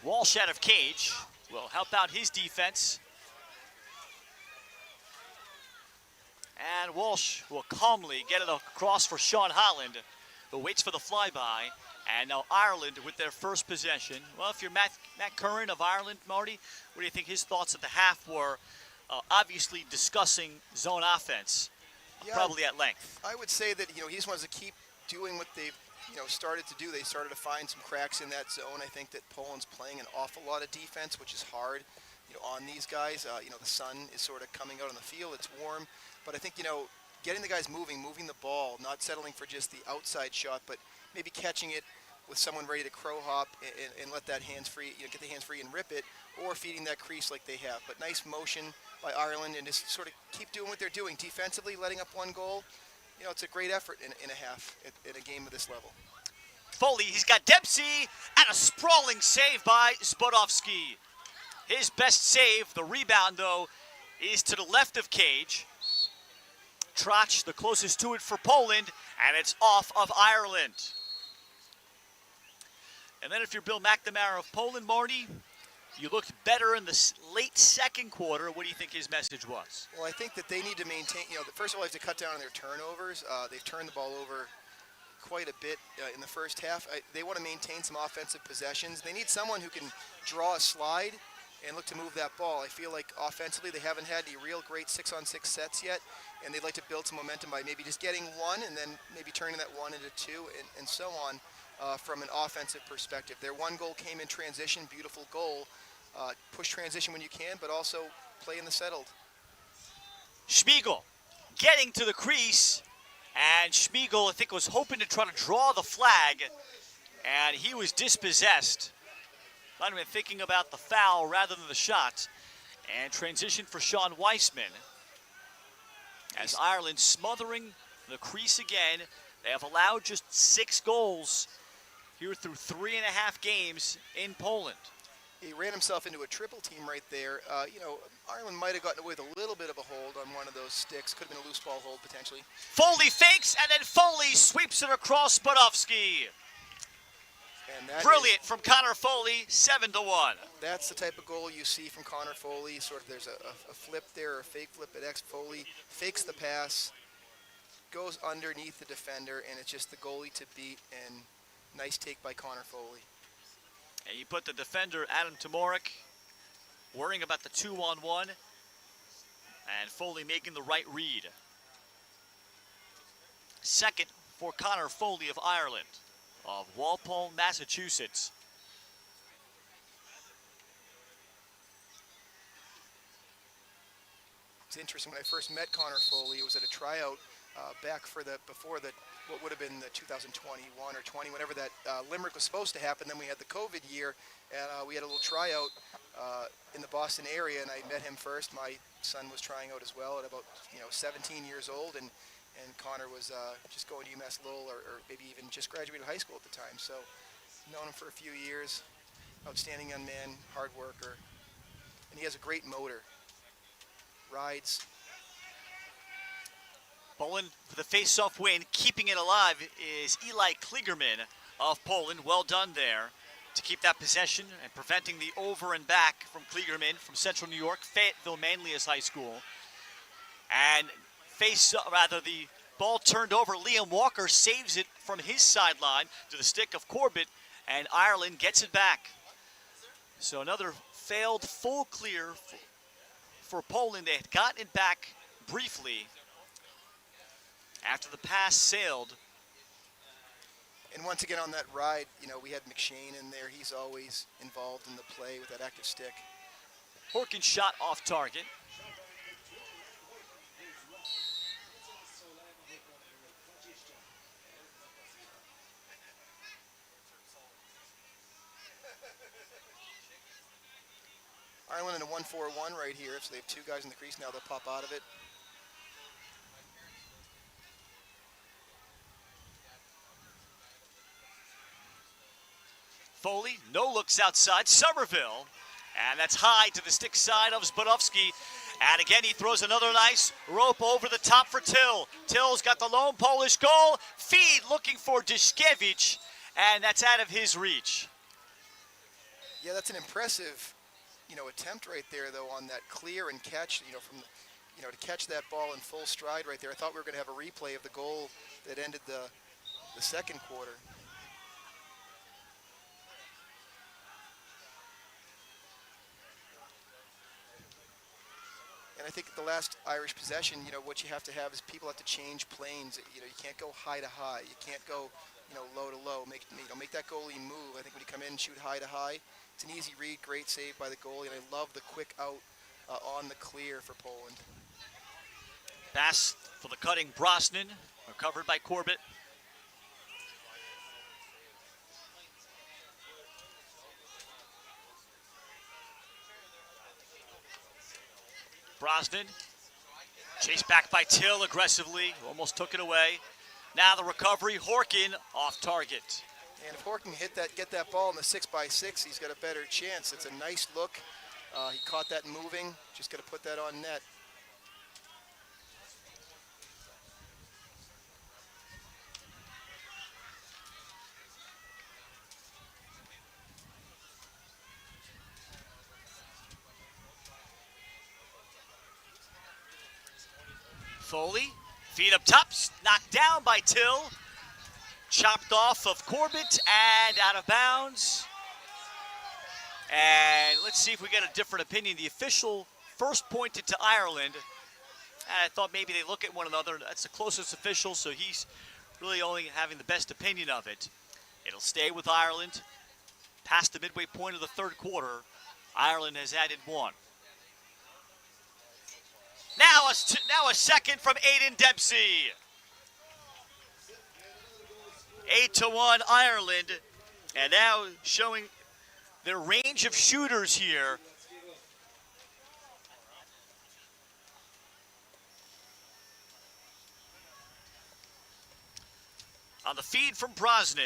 Walsh out of cage will help out his defense. And Walsh will calmly get it across for Sean Holland, who waits for the flyby. And now Ireland with their first possession. Well, if you're Matt Curran of Ireland, Marty, what do you think his thoughts at the half were? Obviously discussing zone offense, probably at length. I would say that, he just wants to keep doing what they've, started to do. They started to find some cracks in that zone. I think that Poland's playing an awful lot of defense, which is hard, on these guys. The sun is sort of coming out on the field. It's warm. But I think, getting the guys moving the ball, not settling for just the outside shot, but maybe catching it with someone ready to crow hop and let that hands free, get the hands free and rip it, or feeding that crease like they have. But nice motion by Ireland, and just sort of keep doing what they're doing. Defensively, letting up one goal, it's a great effort in a half in a game of this level. Foley, he's got Dempsey, and a sprawling save by Zbodowski. His best save, the rebound, though, is to the left of cage. Trotch, the closest to it for Poland, and it's off of Ireland. And then if you're Bill McNamara of Poland, Marty, you looked better in the late second quarter. What do you think his message was? Well, I think that they need to maintain, first of all, they have to cut down on their turnovers. They've turned the ball over quite a bit in the first half. They want to maintain some offensive possessions. They need someone who can draw a slide and look to move that ball. I feel like offensively they haven't had any real great 6-on-6 sets yet, and they'd like to build some momentum by maybe just getting one and then maybe turning that one into two and so on from an offensive perspective. Their one goal came in transition, beautiful goal. Push transition when you can, but also play in the settled. Śmigol getting to the crease, and Śmigol, I think, was hoping to try to draw the flag, and he was dispossessed. Might have been thinking about the foul rather than the shot. And transition for Sean Weissman. As Ireland smothering the crease again. They have allowed just 6 goals here through 3.5 games in Poland. He ran himself into a triple team right there. Ireland might have gotten away with a little bit of a hold on one of those sticks. Could have been a loose ball hold potentially. Foley fakes, and then Foley sweeps it across Zbodowski. And brilliant from Connor Foley, 7-1. That's the type of goal you see from Connor Foley. Sort of there's a flip there, or a fake flip at Foley, fakes the pass, goes underneath the defender, and it's just the goalie to beat, and nice take by Connor Foley. And you put the defender, Adam Tomorek, worrying about the 2-on-1, and Foley making the right read. Second for Connor Foley of Ireland, of Walpole, Massachusetts. It's interesting, when I first met Connor Foley, it was at a tryout back before what would have been the 2021 or 20, whenever that Limerick was supposed to happen. Then we had the COVID year, and we had a little tryout in the Boston area, and I met him first. My son was trying out as well at about 17 years old, and Connor was just going to UMass Lowell, or maybe even just graduated high school at the time. So known him for a few years. Outstanding young man, hard worker, and he has a great motor. Rides. Poland for the face-off win. Keeping it alive is Eli Kligerman of Poland. Well done there to keep that possession and preventing the over and back from Kligerman from Central New York, Fayetteville Manlius High School. And the ball turned over. Liam Walker saves it from his sideline to the stick of Corbett, and Ireland gets it back. So another failed full clear for Poland. They had gotten it back briefly after the pass sailed. And once again on that ride, we had McShane in there. He's always involved in the play with that active stick. Horkin shot off target. Ireland in a 1-4-1 right here, so they have two guys in the crease now. They'll pop out of it. Foley, no looks outside, Somerville. And that's high to the stick side of Zbudowski. And again, he throws another nice rope over the top for Till. Till's got the lone Polish goal. Feed looking for Dyszkiewicz, and that's out of his reach. Yeah, that's an impressive, attempt right there, though, on that clear and catch, to catch that ball in full stride right there. I thought we were going to have a replay of the goal that ended the second quarter. And I think the last Irish possession, what you have to have is people have to change planes. You can't go high to high. You can't go, low to low. Make that goalie move. I think when you come in and shoot high to high, it's an easy read, great save by the goalie, and I love the quick out on the clear for Poland. Pass for the cutting Brosnan, recovered by Corbett. Brosnan, chased back by Till aggressively, almost took it away. Now the recovery, Horkin off target. And if Horkin get that ball in the 6x6, he's got a better chance. It's a nice look. He caught that moving. Just got to put that on net. Foley, feet up top, knocked down by Till. Chopped off of Corbett and out of bounds. And let's see if we get a different opinion. The official first pointed to Ireland. And I thought maybe they look at one another. That's the closest official, so he's really only having the best opinion of it. It'll stay with Ireland. Past the midway point of the third quarter, Ireland has added one. Now a second from Aidan Dempsey. 8-1 Ireland, and now showing their range of shooters here. On the feed from Brosnan.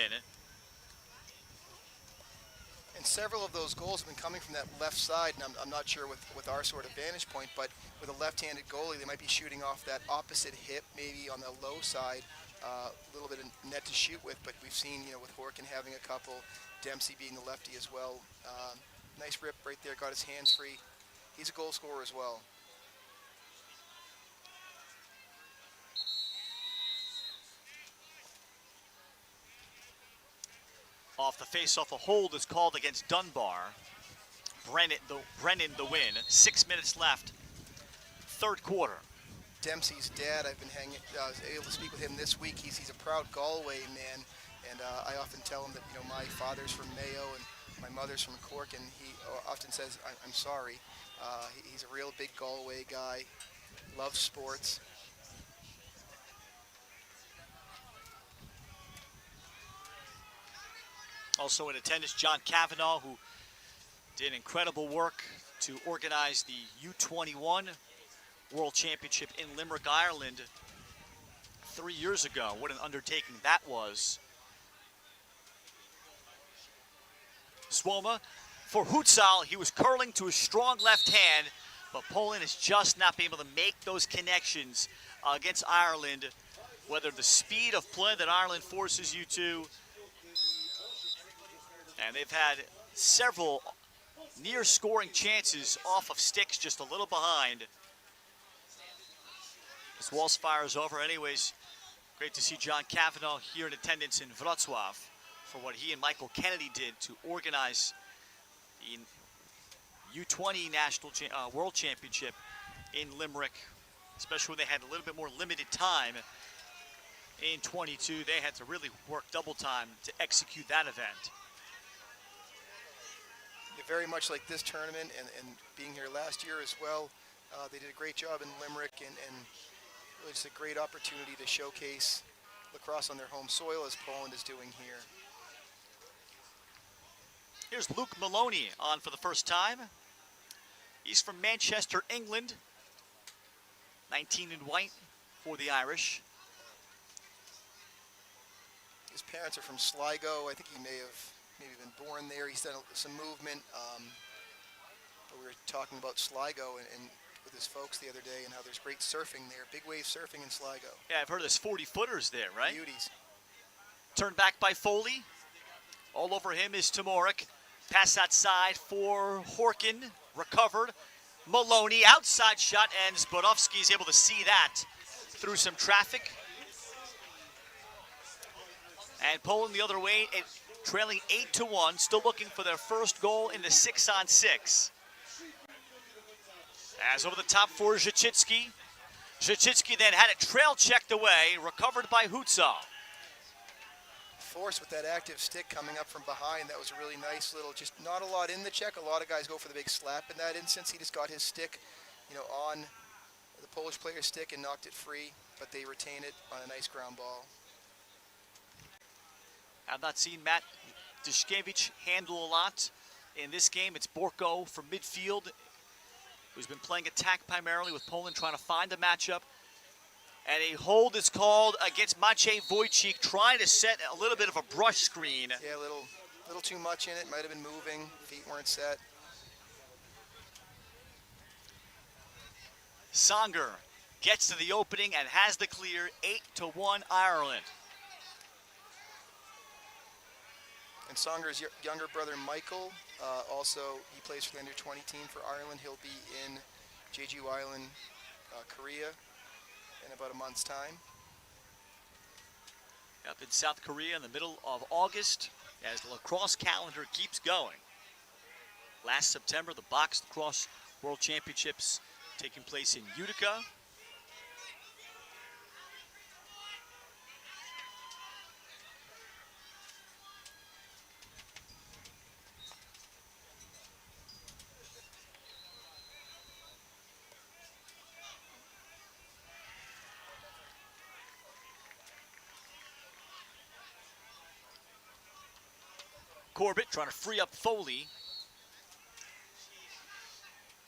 And several of those goals have been coming from that left side, and I'm not sure with our sort of vantage point, but with a left-handed goalie, they might be shooting off that opposite hip, maybe on the low side. A little bit of net to shoot with, but we've seen, with Horkin having a couple, Dempsey being the lefty as well. Nice rip right there, got his hands free. He's a goal scorer as well. Off the face-off, a hold is called against Dunbar. Brennan the win. 6 minutes left, third quarter. Dempsey's dad, I've been able to speak with him this week. He's a proud Galway man, and I often tell him that my father's from Mayo and my mother's from Cork, and he often says I'm sorry. He's a real big Galway guy, loves sports. Also in attendance, John Cavanaugh, who did incredible work to organize the U21 World Championship in Limerick, Ireland 3 years ago. What an undertaking that was. Swoma for Hutzal, he was curling to his strong left hand, but Poland has just not been able to make those connections against Ireland, whether the speed of play that Ireland forces you to, and they've had several near scoring chances off of sticks, just a little behind. This Walsh fires over. Anyways, great to see John Cavanaugh here in attendance in Wroclaw for what he and Michael Kennedy did to organize the U20 World Championship in Limerick, especially when they had a little bit more limited time in 22. They had to really work double time to execute that event. Very much like this tournament and being here last year as well. They did a great job in Limerick and really just a great opportunity to showcase lacrosse on their home soil as Poland is doing here. Here's Luke Maloney on for the first time. He's from Manchester, England. 19 in white for the Irish. His parents are from Sligo. I think he may have maybe been born there. He's done some movement. But we were talking about Sligo and with his folks the other day and how there's great surfing there. Big wave surfing in Sligo. Yeah, I've heard there's 40-footers there, right? Beauties. Turned back by Foley. All over him is Tomorek. Pass outside for Horkin. Recovered. Maloney, outside shot, and Zbrodowski is able to see that through some traffic. And Poland the other way, trailing 8-1, still looking for their first goal in the 6-on-6. As over the top for Zhachitsky. Zhachitsky then had it trail checked away, recovered by Hutzal. Force with that active stick coming up from behind. That was a really nice little, just not a lot in the check. A lot of guys go for the big slap in that instance. He just got his stick, on the Polish player's stick and knocked it free, but they retain it on a nice ground ball. I've not seen Matt Duszkiewicz handle a lot in this game. It's Borko from midfield, who's been playing attack primarily with Poland, trying to find a matchup. And a hold is called against Maciej Wojcik, trying to set a little bit of a brush screen. Yeah, a little too much in it. Might have been moving. Feet weren't set. Songer gets to the opening and has the clear. 8-1 Ireland. And Songer's younger brother Michael, also he plays for the under-20 team for Ireland. He'll be in Jeju Island, Korea, in about a month's time. Up in South Korea in the middle of August as the lacrosse calendar keeps going. Last September, the Box Lacrosse World Championships taking place in Utica. Corbett trying to free up Foley.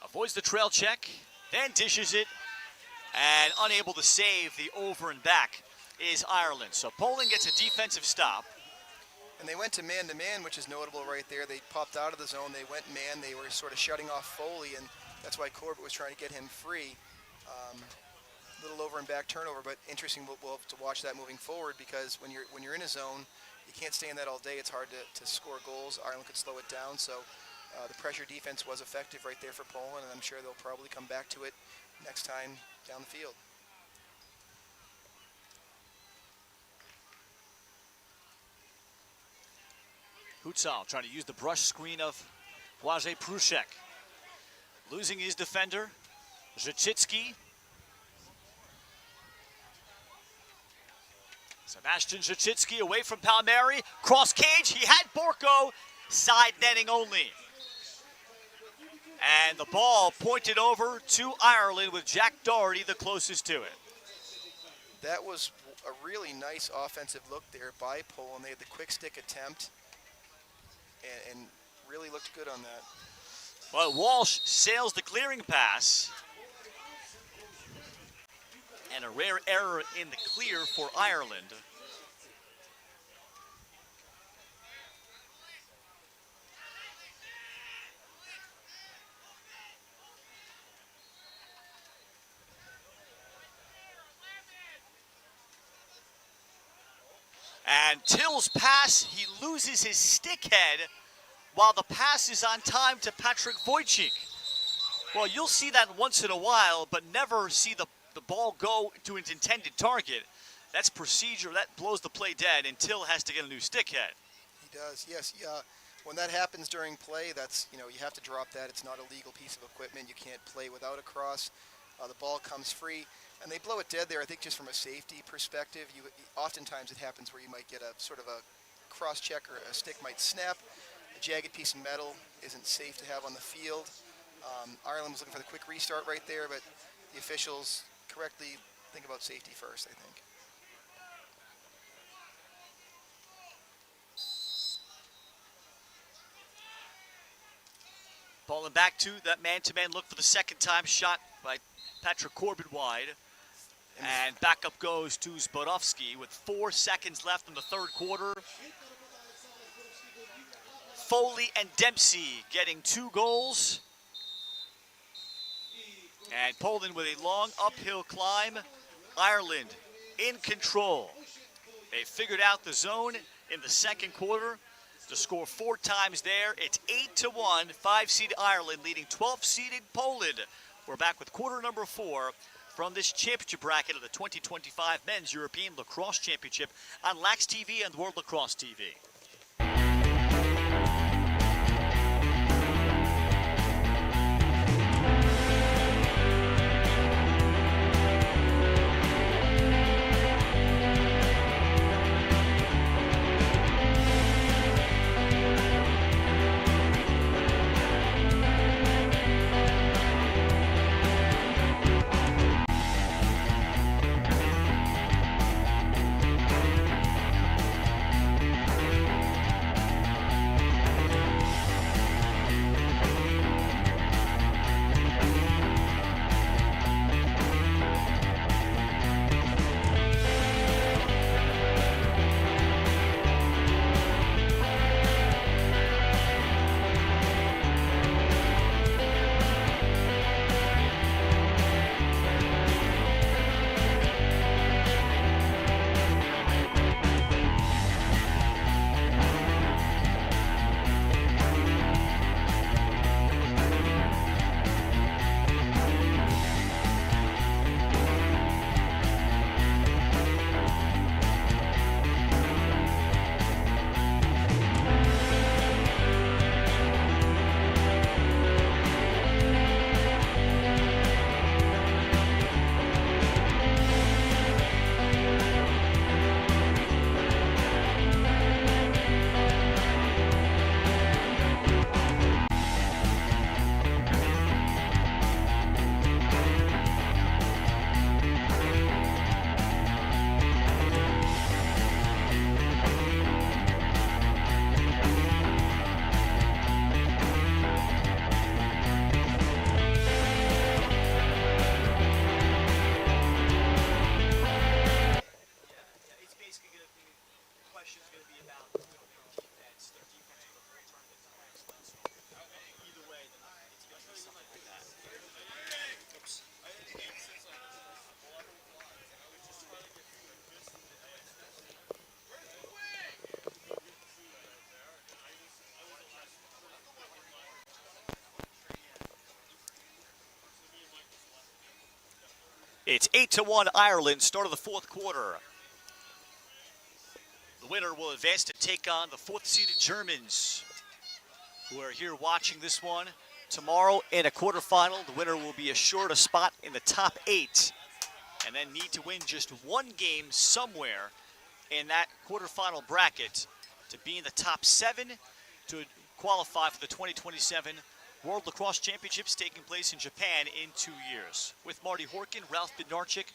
Avoids the trail check, then dishes it, and unable to save the over and back is Ireland. So Poland gets a defensive stop. And they went to man-to-man, which is notable right there. They popped out of the zone, they went man, they were sort of shutting off Foley, and that's why Corbett was trying to get him free. Little over and back turnover, but interesting. We'll have to watch that moving forward, because when you're in a zone, you can't stay in that all day. It's hard to score goals. Ireland could slow it down, so the pressure defense was effective right there for Poland, and I'm sure they'll probably come back to it next time down the field. Hutzal trying to use the brush screen of Błażej Pruszek. Losing his defender, Zhachitsky. Sebastian Zhachitsky away from Palmieri. Cross cage, he had Borko. Side netting only. And the ball pointed over to Ireland with Jack Doherty the closest to it. That was a really nice offensive look there by Poland. They had the quick stick attempt and really looked good on that. Well, Walsh sails the clearing pass. And a rare error in the clear for Ireland. And Till's pass, he loses his stick head while the pass is on time to Patrick Wojcik. Well, you'll see that once in a while, but never see the ball go to its intended target. That's procedure. That blows the play dead, and Till has to get a new stick head. He does, yes. When that happens during play, that's, you have to drop that. It's not a legal piece of equipment. You can't play without a cross. The ball comes free, and they blow it dead there, I think, just from a safety perspective. Oftentimes it happens where you might get a sort of a cross check, or a stick might snap. A jagged piece of metal isn't safe to have on the field. Ireland was looking for the quick restart right there, but the officials correctly think about safety first, I think. Balling back to that man-to-man look for the second time, shot by Patrick Corbin wide. And back up goes to Zbodowski with 4 seconds left in the third quarter. Foley and Dempsey getting 2 goals. And Poland with a long uphill climb. Ireland in control. They figured out the zone in the second quarter to score 4 times there. It's 8-1, 5-seed Ireland leading 12-seeded Poland. We're back with quarter number 4 from this championship bracket of the 2025 Men's European Lacrosse Championship on Lax TV and World Lacrosse TV. It's 8-1 Ireland, start of the fourth quarter. The winner will advance to take on the 4th-seeded Germans, who are here watching this one. Tomorrow in a quarterfinal, the winner will be assured a spot in the top 8, and then need to win just 1 game somewhere in that quarterfinal bracket to be in the top 7 to qualify for the 2027 World Lacrosse Championships taking place in Japan in 2 years. With Marty Horkin, Ralph Bednarczyk,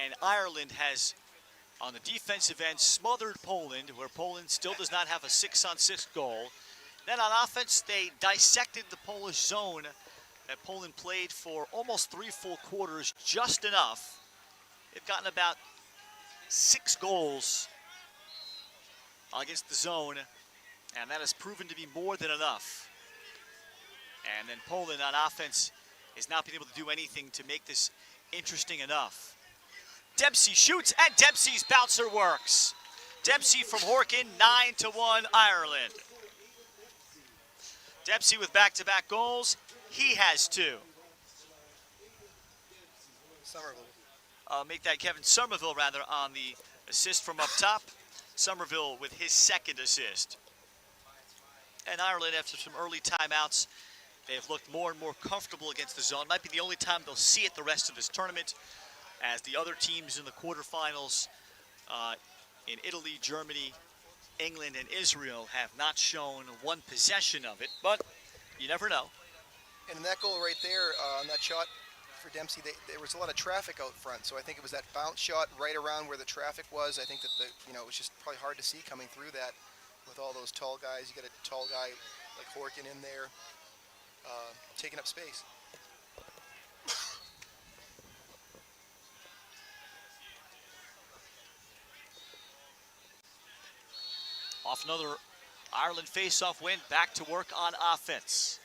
and Ireland has, on the defensive end, smothered Poland, where Poland still does not have a 6-on-6 goal. Then on offense, they dissected the Polish zone that Poland played for almost 3 full quarters, just enough. They've gotten about 6 goals against the zone, and that has proven to be more than enough. And then Poland on offense has not been able to do anything to make this interesting enough. Dempsey shoots, and Dempsey's bouncer works. Dempsey from Horkin, 9-1 Ireland. Dempsey with back-to-back goals. He has 2. Somerville. Make that Kevin Somerville, rather, on the assist from up top. Somerville with his 2nd assist. And Ireland, after some early timeouts, they've looked more and more comfortable against the zone. Might be the only time they'll see it the rest of this tournament, as the other teams in the quarterfinals in Italy, Germany, England, and Israel have not shown one possession of it, but you never know. And in that goal right there, on that shot for Dempsey, there was a lot of traffic out front, so I think it was that bounce shot right around where the traffic was. I think that it was just probably hard to see coming through that with all those tall guys. You got a tall guy like Horkin in there, taking up space. Off another Ireland face-off win, back to work on offense.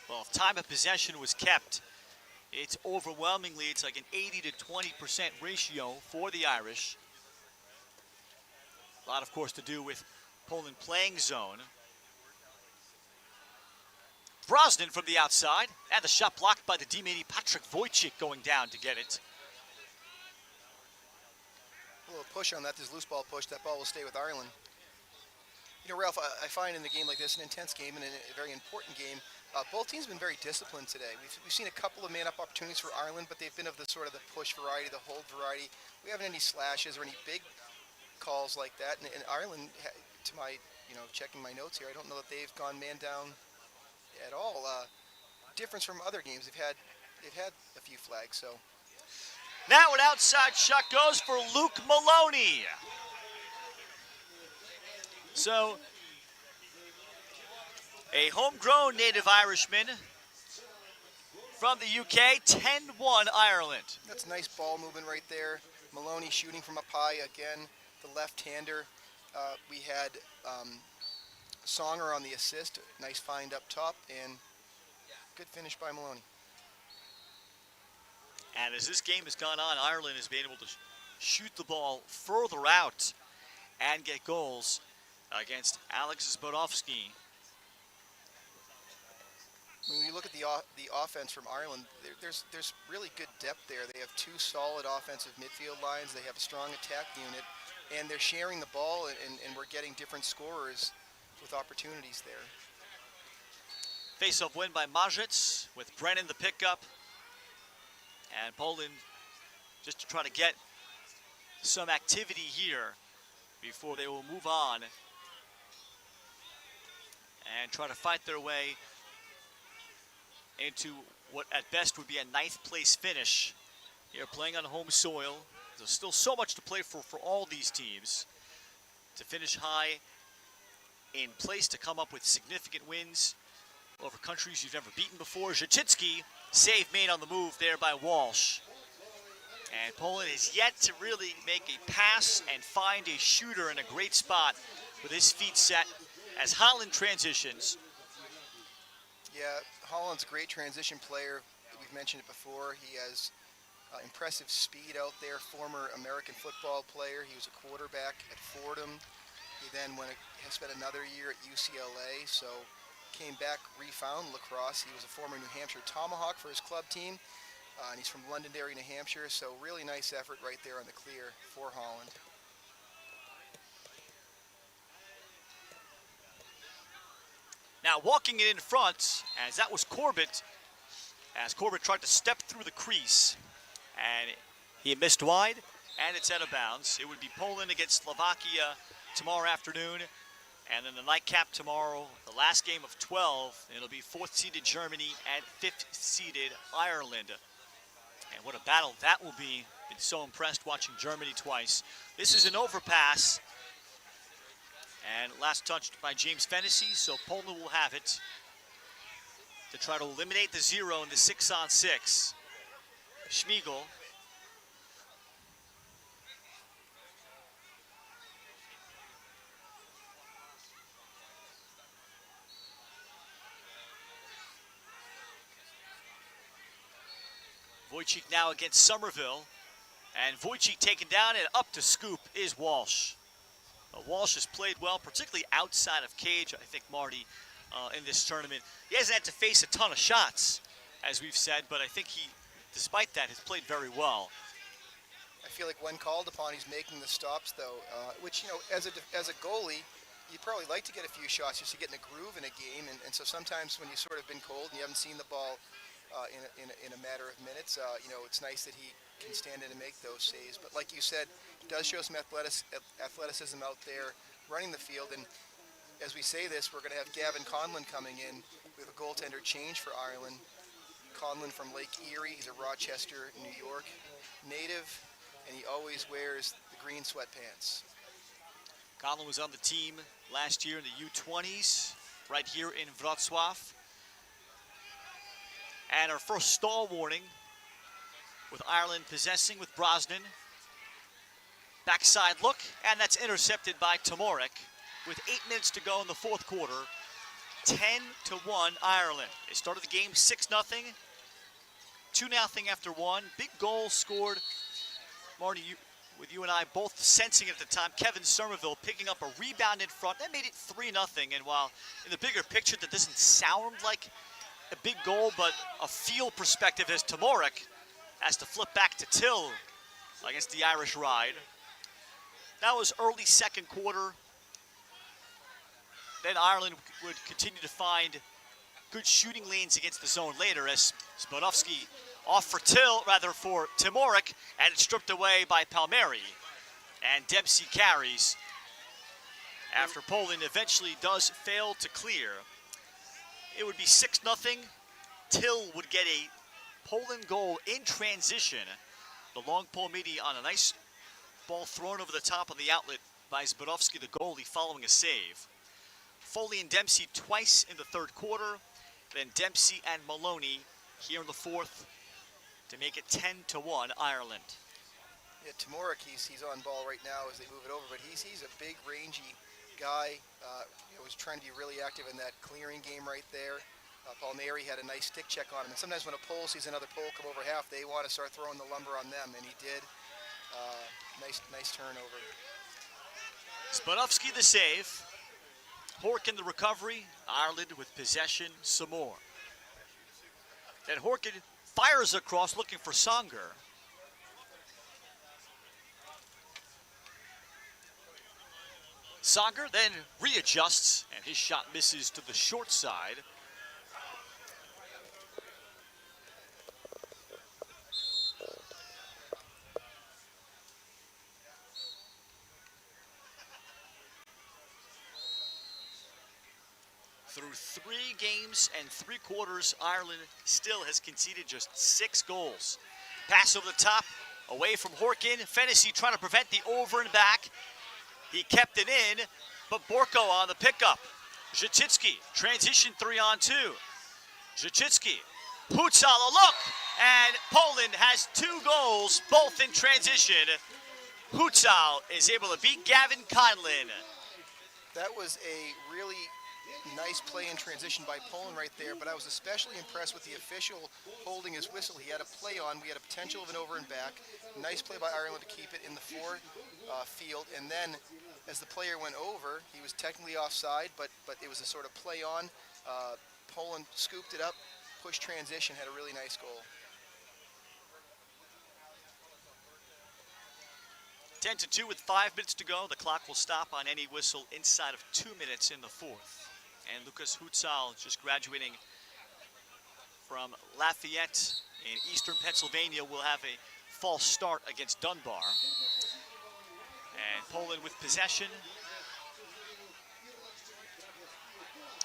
Well, if time of possession was kept, it's overwhelmingly, it's like an 80 to 20% ratio for the Irish. A lot, of course, to do with Poland playing zone. Brosnan from the outside, and the shot blocked by the D-Mini Patrick Wojcik going down to get it. A little push on that, this loose ball push, that ball will stay with Ireland. You know, Ralph, I find in a game like this, an intense game and a very important game, both teams have been very disciplined today. We've seen a couple of man-up opportunities for Ireland, but they've been of the sort of the push variety, the hold variety. We haven't any slashes or any big calls like that. And Ireland, to my, checking my notes here, I don't know that they've gone man down at all. Difference from other games, they've had a few flags. So now an outside shot goes for Luke Maloney. So, a homegrown native Irishman from the UK, 10-1 Ireland. That's nice ball movement right there. Maloney shooting from up high again, the left-hander. We had Songer on the assist, nice find up top, and good finish by Maloney. And as this game has gone on, Ireland has been able to shoot the ball further out and get goals against Alex Zbrodowski. When you look at the offense from Ireland, there's really good depth there. They have 2 solid offensive midfield lines. They have a strong attack unit, and they're sharing the ball, and we're getting different scorers with opportunities there. Face-off win by Majic with Brennan the pickup. And Poland just to try to get some activity here before they will move on and try to fight their way into what at best would be a 9th place finish. Here playing on home soil. There's still so much to play for all these teams. To finish high in place, to come up with significant wins over countries you've never beaten before. Zhachitsky, save made on the move there by Walsh. And Poland is yet to really make a pass and find a shooter in a great spot with his feet set as Holland transitions. Yeah, Holland's a great transition player. We've mentioned it before. He has impressive speed out there, former American football player. He was a quarterback at Fordham. He then spent another year at UCLA, so came back, refound lacrosse. He was a former New Hampshire Tomahawk for his club team, and he's from Londonderry, New Hampshire, so really nice effort right there on the clear for Holland. Now walking it in front, as that was Corbett, as Corbett tried to step through the crease, and he missed wide, and it's out of bounds. It would be Poland against Slovakia tomorrow afternoon, and then the nightcap tomorrow, the last game of 12, it'll be 4th-seeded Germany and 5th-seeded Ireland. And what a battle that will be. Been so impressed watching Germany twice. This is an overpass. And last touched by James Fennessy, so Poland will have it to try to eliminate the 0 in the 6-on-6. Schmiegel. Wojcik now against Somerville And Wojcik taken down, and up to scoop is Walsh. Walsh has played well, particularly outside of cage, I think, Marty, in this tournament. He hasn't had to face a ton of shots, as we've said, but I think he, despite that, has played very well. I feel like when called upon, he's making the stops, though, which, you know, as a goalie, you'd probably like to get a few shots just to get in a groove in a game, and so sometimes when you've sort of been cold and you haven't seen the ball in a matter of minutes, you know, it's nice that he can stand in and make those saves. But like you said, he does show some athleticism out there running the field, and as we say this, we're going to have Gavin Conlon coming in. We have a goaltender change for Ireland. Conlon from Lake Erie, he's a Rochester, New York native, and he always wears the green sweatpants. Conlon was on the team last year in the U20s, right here in Wroclaw. And our first stall warning with Ireland possessing with Brosnan. Backside look, and that's intercepted by Tomorek with 8 minutes to go in the fourth quarter. 10-1 Ireland. They started the game 6-0, 2-0 after one. Big goal scored, Marty, with you and I both sensing it at the time. Kevin Somerville picking up a rebound in front. That made it 3-0, and while in the bigger picture that doesn't sound like a big goal, but a field perspective as Tomorek has to flip back to Till against the Irish Ride. That was early second quarter. Then Ireland would continue to find good shooting lanes against the zone later as Spodowski off for Tomorek, and it's stripped away by Palmieri. And Dempsey carries after Poland eventually does fail to clear. It would be 6-0. Till would get a Poland goal in transition. The long pole meaty on a nice ball thrown over the top on the outlet by Spodowski, the goalie, following a save. Foley and Dempsey twice in the third quarter. Then Dempsey and Maloney here in the fourth to make it 10-1 Ireland. Yeah, Tomorek, he's on ball right now as they move it over, but he's a big, rangy guy. Was trying to be really active in that clearing game right there. Palmieri had a nice stick check on him, and sometimes when a pole sees another pole come over half, they want to start throwing the lumber on them, and he did. Nice turnover. Spodowski the save. Horkin the recovery. Ireland with possession some more. Then Horkin fires across looking for Songer. Songer then readjusts, and his shot misses to the short side. Through 3 games and 3 quarters, Ireland still has conceded just 6 goals. Pass over the top, away from Horkin. Fennessy trying to prevent the over and back. He kept it in, but Borko on the pickup. Zhachitsky, transition 3-on-2. Zhachitsky, Putzal a look, and Poland has 2 goals, both in transition. Putzal is able to beat Gavin Conlon. That was a really nice play in transition by Poland right there, but I was especially impressed with the official holding his whistle. He had a play on. We had a potential of an over and back. Nice play by Ireland to keep it in the field, and then as the player went over, he was technically offside, but it was a sort of play on. Poland scooped it up, pushed transition, had a really nice goal. 10-2 with 5 minutes to go. The clock will stop on any whistle inside of 2 minutes in the fourth. And Lucas Hutzal, just graduating from Lafayette in eastern Pennsylvania, will have a false start against Dunbar. And Poland with possession.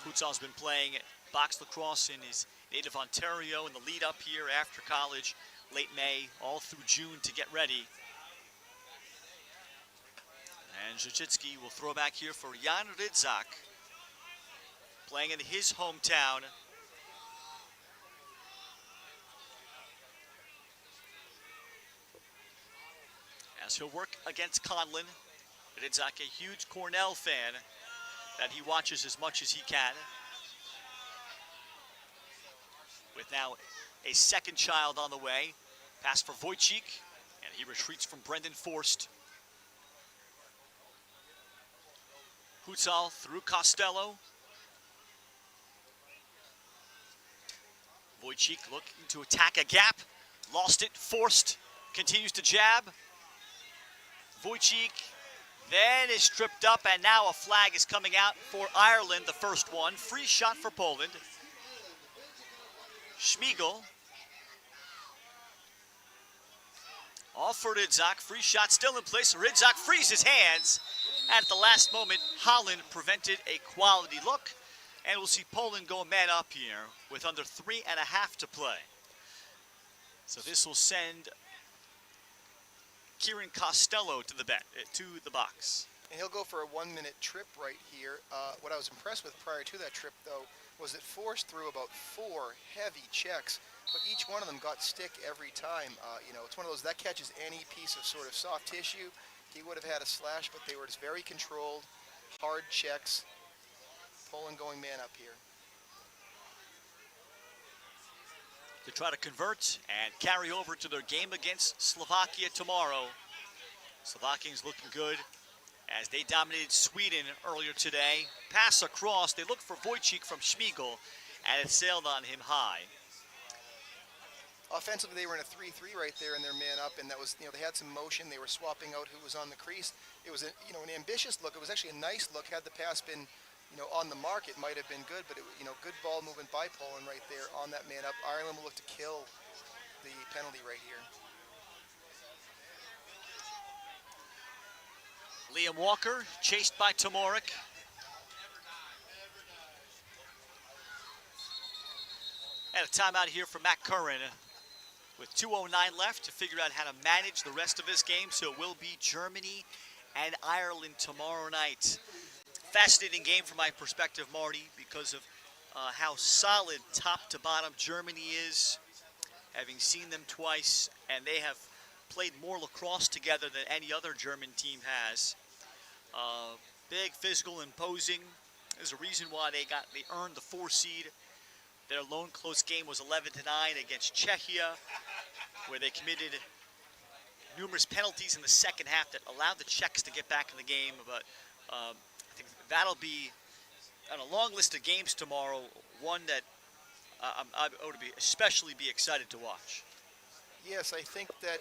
Hutzal's been playing box lacrosse in his native Ontario in the lead up here after college, late May, all through June to get ready. And Zhachitsky will throw back here for Jan Rydzak, playing in his hometown. As he'll work against Conlon. Rydzak, a huge Cornell fan that he watches as much as he can. With now a second child on the way. Pass for Wojcik. And he retreats from Brendan Forst. Hutzal through Costello. Wojcik looking to attack a gap. Lost it. Forst continues to jab. Wojcik then is stripped up, and now a flag is coming out for Ireland, the first one. Free shot for Poland. Schmiegel. Off for Rydzak. Free shot still in place. Rydzak frees his hands. At the last moment, Holland prevented a quality look. And we'll see Poland go man up here with under 3.5 to play. So this will send Kieran Costello to the box. And he'll go for a 1-minute trip right here. What I was impressed with prior to that trip, though, was that Forst threw about 4 heavy checks, but each one of them got stick every time. It's one of those that catches any piece of sort of soft tissue. He would have had a slash, but they were just very controlled, hard checks. Poland going man up here. To try to convert and carry over to their game against Slovakia tomorrow. Slovakians looking good as they dominated Sweden earlier today. Pass across, they look for Wojcik from Schmiegel, and it sailed on him high. Offensively, they were in a 3-3 right there in their man up, and that was, they had some motion. They were swapping out who was on the crease. It was, an ambitious look. It was actually a nice look. Had the pass been, on the mark, it might have been good, but, good ball movement by Poland right there on that man up. Ireland will look to kill the penalty right here. Liam Walker chased by Tomorik. And a timeout here for Matt Curran with 2:09 left to figure out how to manage the rest of this game. So it will be Germany and Ireland tomorrow night. Fascinating game from my perspective, Marty, because of how solid top to bottom Germany is. Having seen them twice, and they have played more lacrosse together than any other German team has. Big, physical, imposing. There's a reason why they earned the 4 seed. Their lone close game was 11-9 against Czechia, where they committed numerous penalties in the second half that allowed the Czechs to get back in the game. But I think that'll be on a long list of games tomorrow, one that I would especially be excited to watch. Yes, I think that,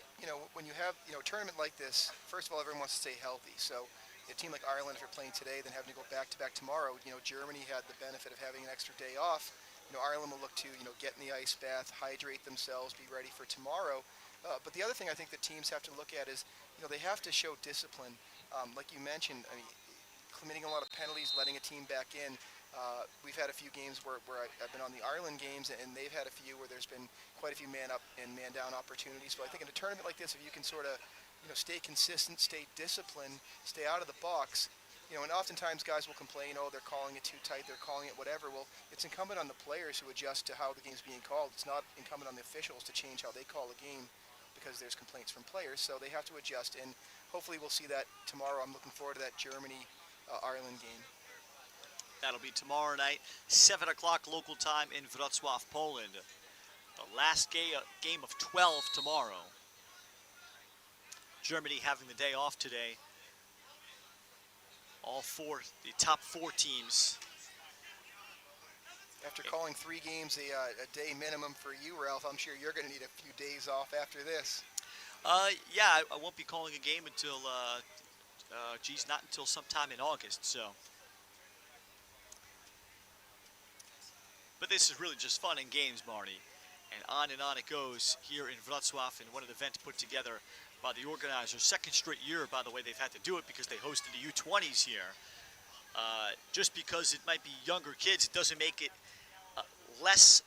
when you have, a tournament like this, first of all, everyone wants to stay healthy. So a team like Ireland, if you're playing today, then having to go back-to-back tomorrow, Germany had the benefit of having an extra day off. Ireland will look to, get in the ice bath, hydrate themselves, be ready for tomorrow. But the other thing I think that teams have to look at is, they have to show discipline. Like you mentioned, committing a lot of penalties, letting a team back in. We've had a few games where I've been on the Ireland games, and they've had a few where there's been quite a few man-up and man-down opportunities. But I think in a tournament like this, if you can sort of, stay consistent, stay disciplined, stay out of the box, and oftentimes guys will complain, oh, they're calling it too tight, they're calling it whatever. Well, it's incumbent on the players who adjust to how the game's being called. It's not incumbent on the officials to change how they call a game because there's complaints from players. So they have to adjust, and hopefully we'll see that tomorrow. I'm looking forward to that Germany-Ireland game. That'll be tomorrow night, 7 o'clock local time in Wroclaw, Poland. The last game of 12 tomorrow. Germany having the day off today. The top 4 teams. After calling 3 games a day minimum for you, Ralph, I'm sure you're going to need a few days off after this. Yeah, I won't be calling a game until, not until sometime in August, so. But this is really just fun and games, Marty. And on it goes here in Wrocław in one of the events put together by the organizers. Second straight year, by the way, they've had to do it because they hosted the U20s here. Just because it might be younger kids, it doesn't make it less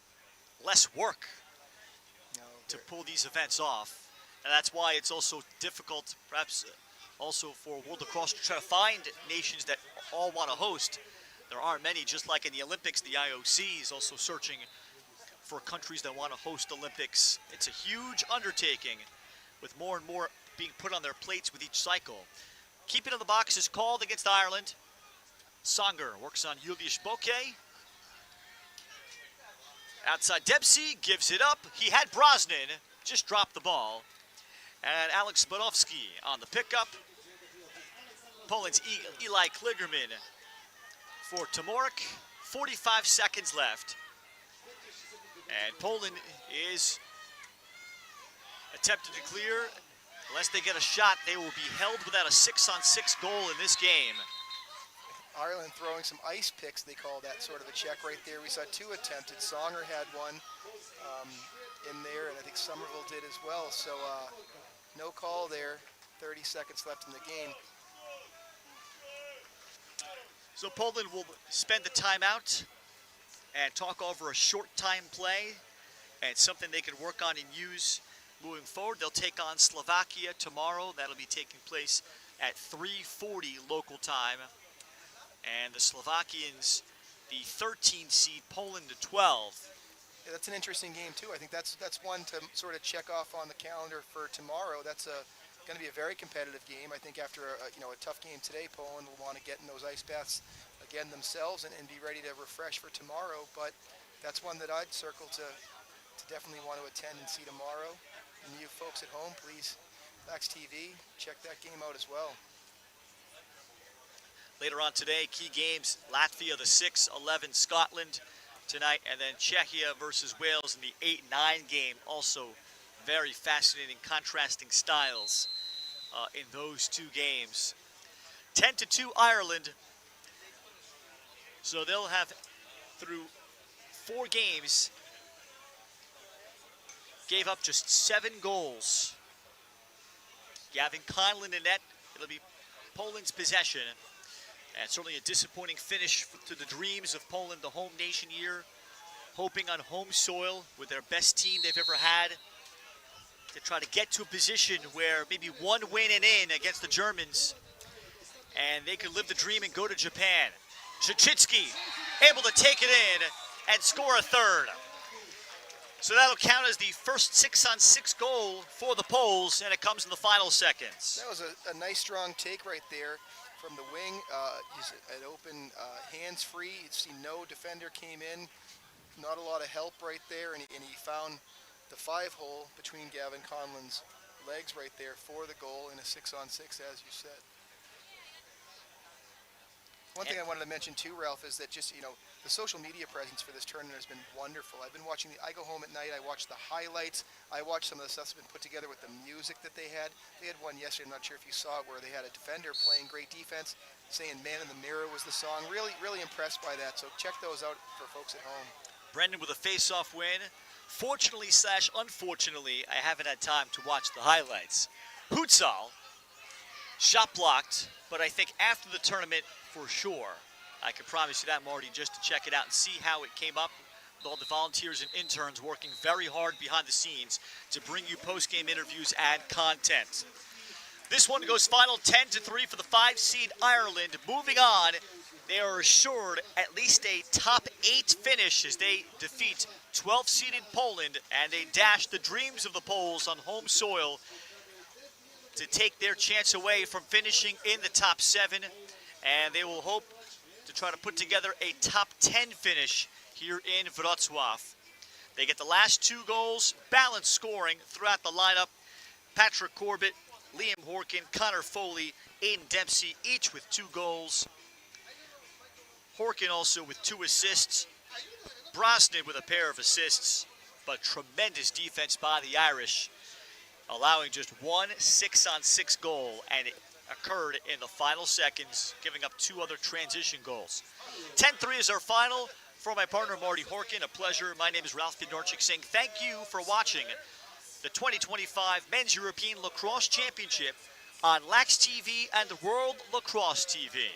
work to pull these events off. And that's why it's also difficult, perhaps also for World Lacrosse to try to find nations that all want to host. There aren't many, just like in the Olympics, the IOC is also searching for countries that want to host Olympics. It's a huge undertaking with more and more being put on their plates with each cycle. Keeping in the box is called against Ireland. Songer works on Julius Boke. Outside Dempsey gives it up. He had Brosnan, just dropped the ball. and Alex Bodowski on the pickup. Poland's Eli Kligerman for Tomorik. 45 seconds left. And Poland is attempting to clear. Unless they get a shot, they will be held without a 6-on-6 goal in this game. Ireland throwing some ice picks, they call that sort of a check right there. We saw 2 attempted. Songer had one in there, and I think Somerville did as well. So no call there. 30 seconds left in the game. So Poland will spend the timeout and talk over a short time play and something they can work on and use moving forward. They'll take on Slovakia tomorrow. That'll be taking place at 3:40 local time. And the Slovakians, the 13 seed, Poland to 12. Yeah, that's an interesting game too. I think that's one to sort of check off on the calendar for tomorrow. That's going to be a very competitive game. I think after a tough game today, Poland will want to get in those ice baths again themselves and be ready to refresh for tomorrow. But that's one that I'd circle to definitely want to attend and see tomorrow. And you folks at home, please, Vax TV, check that game out as well. Later on today, key games, Latvia the 6-11 Scotland tonight, and then Czechia versus Wales in the 8-9 game. Also very fascinating, contrasting styles in those 2 games. 10-2 Ireland. So they'll have, through 4 games, gave up just 7 goals. Gavin Conlon in net. It'll be Poland's possession. And certainly a disappointing finish to the dreams of Poland, the home nation year. Hoping on home soil with their best team they've ever had to try to get to a position where maybe 1 win and in against the Germans, and they could live the dream and go to Japan. Zachitsky able to take it in and score a 3rd. So that'll count as the first 6-on-6 goal for the Poles, and it comes in the final seconds. That was a nice strong take right there from the wing. He's an open hands-free. You see no defender came in. Not a lot of help right there, and he found the 5-hole between Gavin Conlon's legs right there for the goal in a 6-on-6, as you said. One thing I wanted to mention too, Ralph, is that just, the social media presence for this tournament has been wonderful. I've been watching I go home at night, I watch the highlights, I watch some of the stuff that's been put together with the music that they had. They had one yesterday, I'm not sure if you saw it, where they had a defender playing great defense, saying Man in the Mirror was the song. Really, really impressed by that, so check those out for folks at home. Brendan with a face-off win. Fortunately / unfortunately, I haven't had time to watch the highlights. Hutzal, shot blocked, but I think after the tournament, for sure, I can promise you that, Marty, just to check it out and see how it came up with all the volunteers and interns working very hard behind the scenes to bring you post-game interviews and content. This one goes final 10-3 for the 5-seed Ireland. Moving on, they are assured at least a top 8 finish as they defeat 12-seeded Poland, and they dash the dreams of the Poles on home soil to take their chance away from finishing in the top 7, and they will hope to try to put together a top 10 finish here in Wrocław. They get the last 2 goals, balanced scoring throughout the lineup. Patrick Corbett, Liam Horkin, Connor Foley, Aiden Dempsey, each with 2 goals. Horkin also with 2 assists. Brosnan with a pair of assists, but tremendous defense by the Irish, allowing just 1 6-on-6 goal, and it occurred in the final seconds, giving up 2 other transition goals. 10-3 is our final. For my partner, Marty Horkin, a pleasure. My name is Ralph Fedorchik saying thank you for watching the 2025 Men's European Lacrosse Championship on Lax TV and World Lacrosse TV.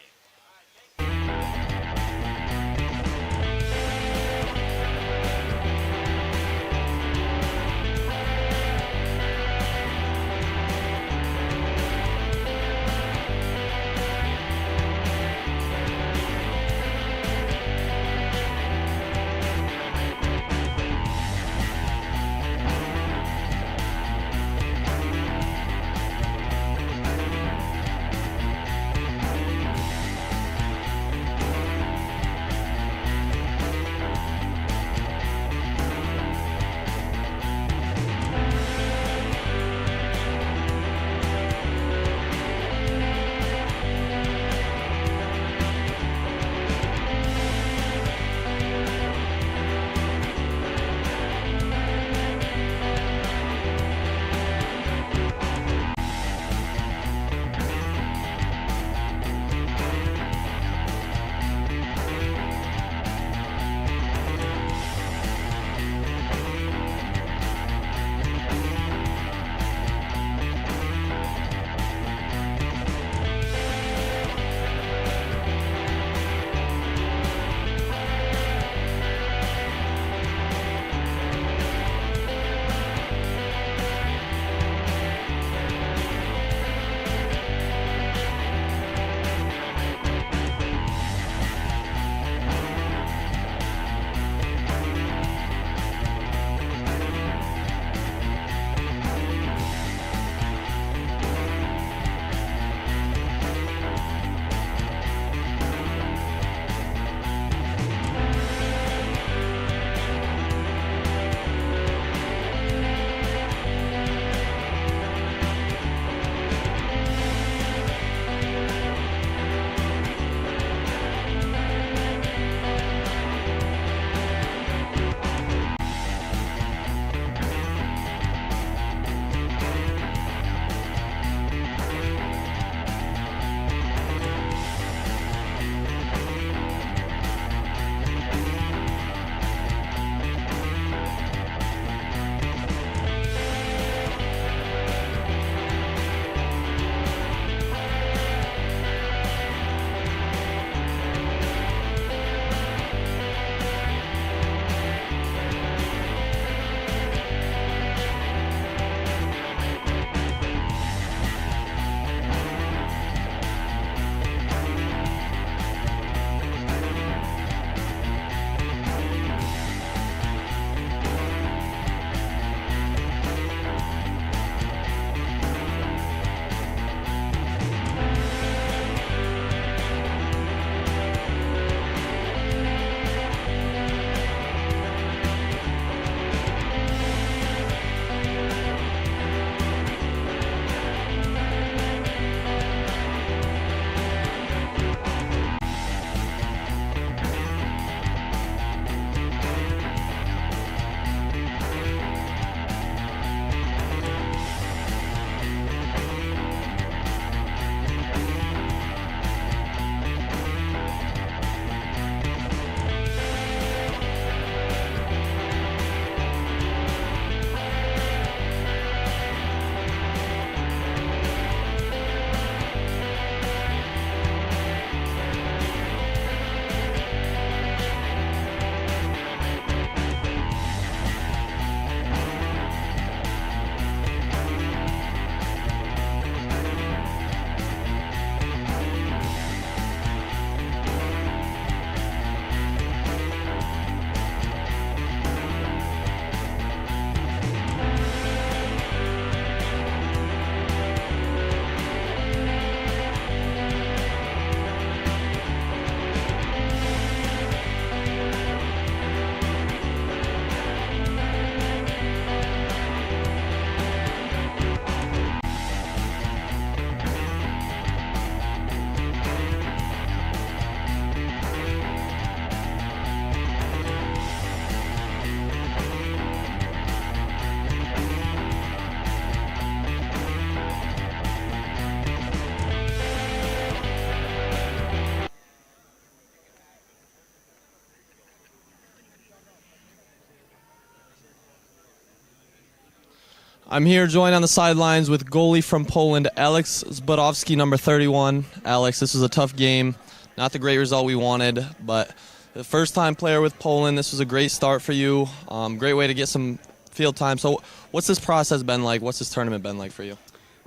I'm here joined on the sidelines with goalie from Poland, Alex Zbudowski, number 31. Alex, this was a tough game. Not the great result we wanted, but the first-time player with Poland, this was a great start for you. Great way to get some field time. So what's this process been like? What's this tournament been like for you?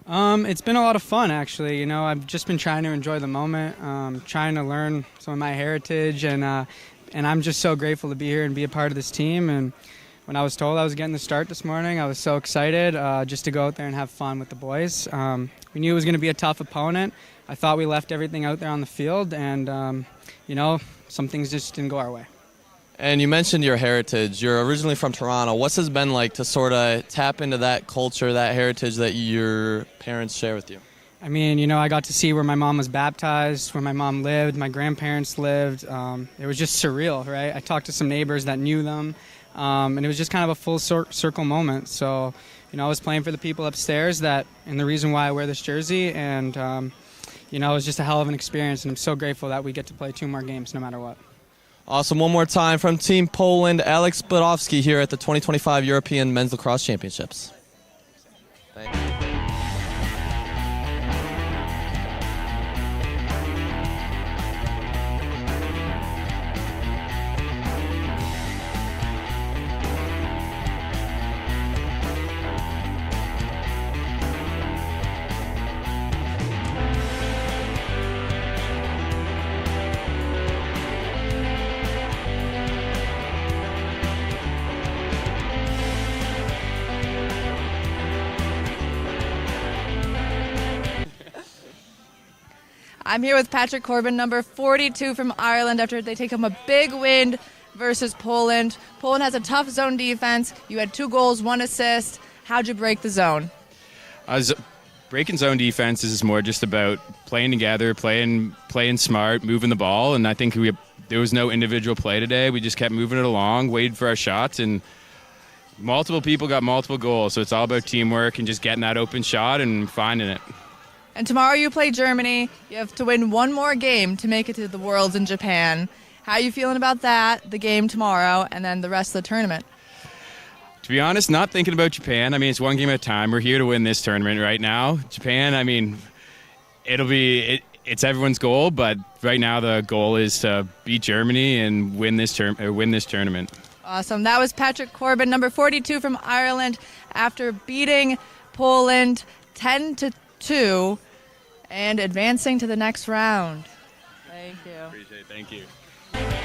It's been a lot of fun, actually. You know, I've just been trying to enjoy the moment, trying to learn some of my heritage, and I'm just so grateful to be here and be a part of this team. And when I was told I was getting the start this morning, I was so excited just to go out there and have fun with the boys. We knew it was going to be a tough opponent. I thought we left everything out there on the field, and, you know, some things just didn't go our way. And you mentioned your heritage. You're originally from Toronto. What's it been like to sort of tap into that culture, that heritage that your parents share with you? I mean, you know, I got to see where my mom was baptized, where my mom lived, my grandparents lived. It was just surreal, right? I talked to some neighbors that knew them, and it was just kind of a full circle moment. So, you know, I was playing for the people upstairs and the reason why I wear this jersey, and, you know, it was just a hell of an experience, and I'm so grateful that we get to play 2 more games no matter what. Awesome. One more time from Team Poland, Alex Zbudowski here at the 2025 European Men's Lacrosse Championships. Thank you. I'm here with Patrick Corbin, number 42 from Ireland, after they take home a big win versus Poland. Poland has a tough zone defense. You had 2 goals, 1 assist. How'd you break the zone? Breaking zone defense is more just about playing together, playing smart, moving the ball, and I think there was no individual play today. We just kept moving it along, waited for our shots, and multiple people got multiple goals, so it's all about teamwork and just getting that open shot and finding it. And tomorrow you play Germany. You have to win 1 more game to make it to the Worlds in Japan. How are you feeling about that, the game tomorrow, and then the rest of the tournament? To be honest, not thinking about Japan. I mean, it's 1 game at a time. We're here to win this tournament right now. Japan, I mean, it's everyone's goal, but right now the goal is to beat Germany and win this tournament. Awesome. That was Patrick Corbin, number 42 from Ireland, after beating Poland 10-2 and advancing to the next round. Thank you. Appreciate it. Thank you.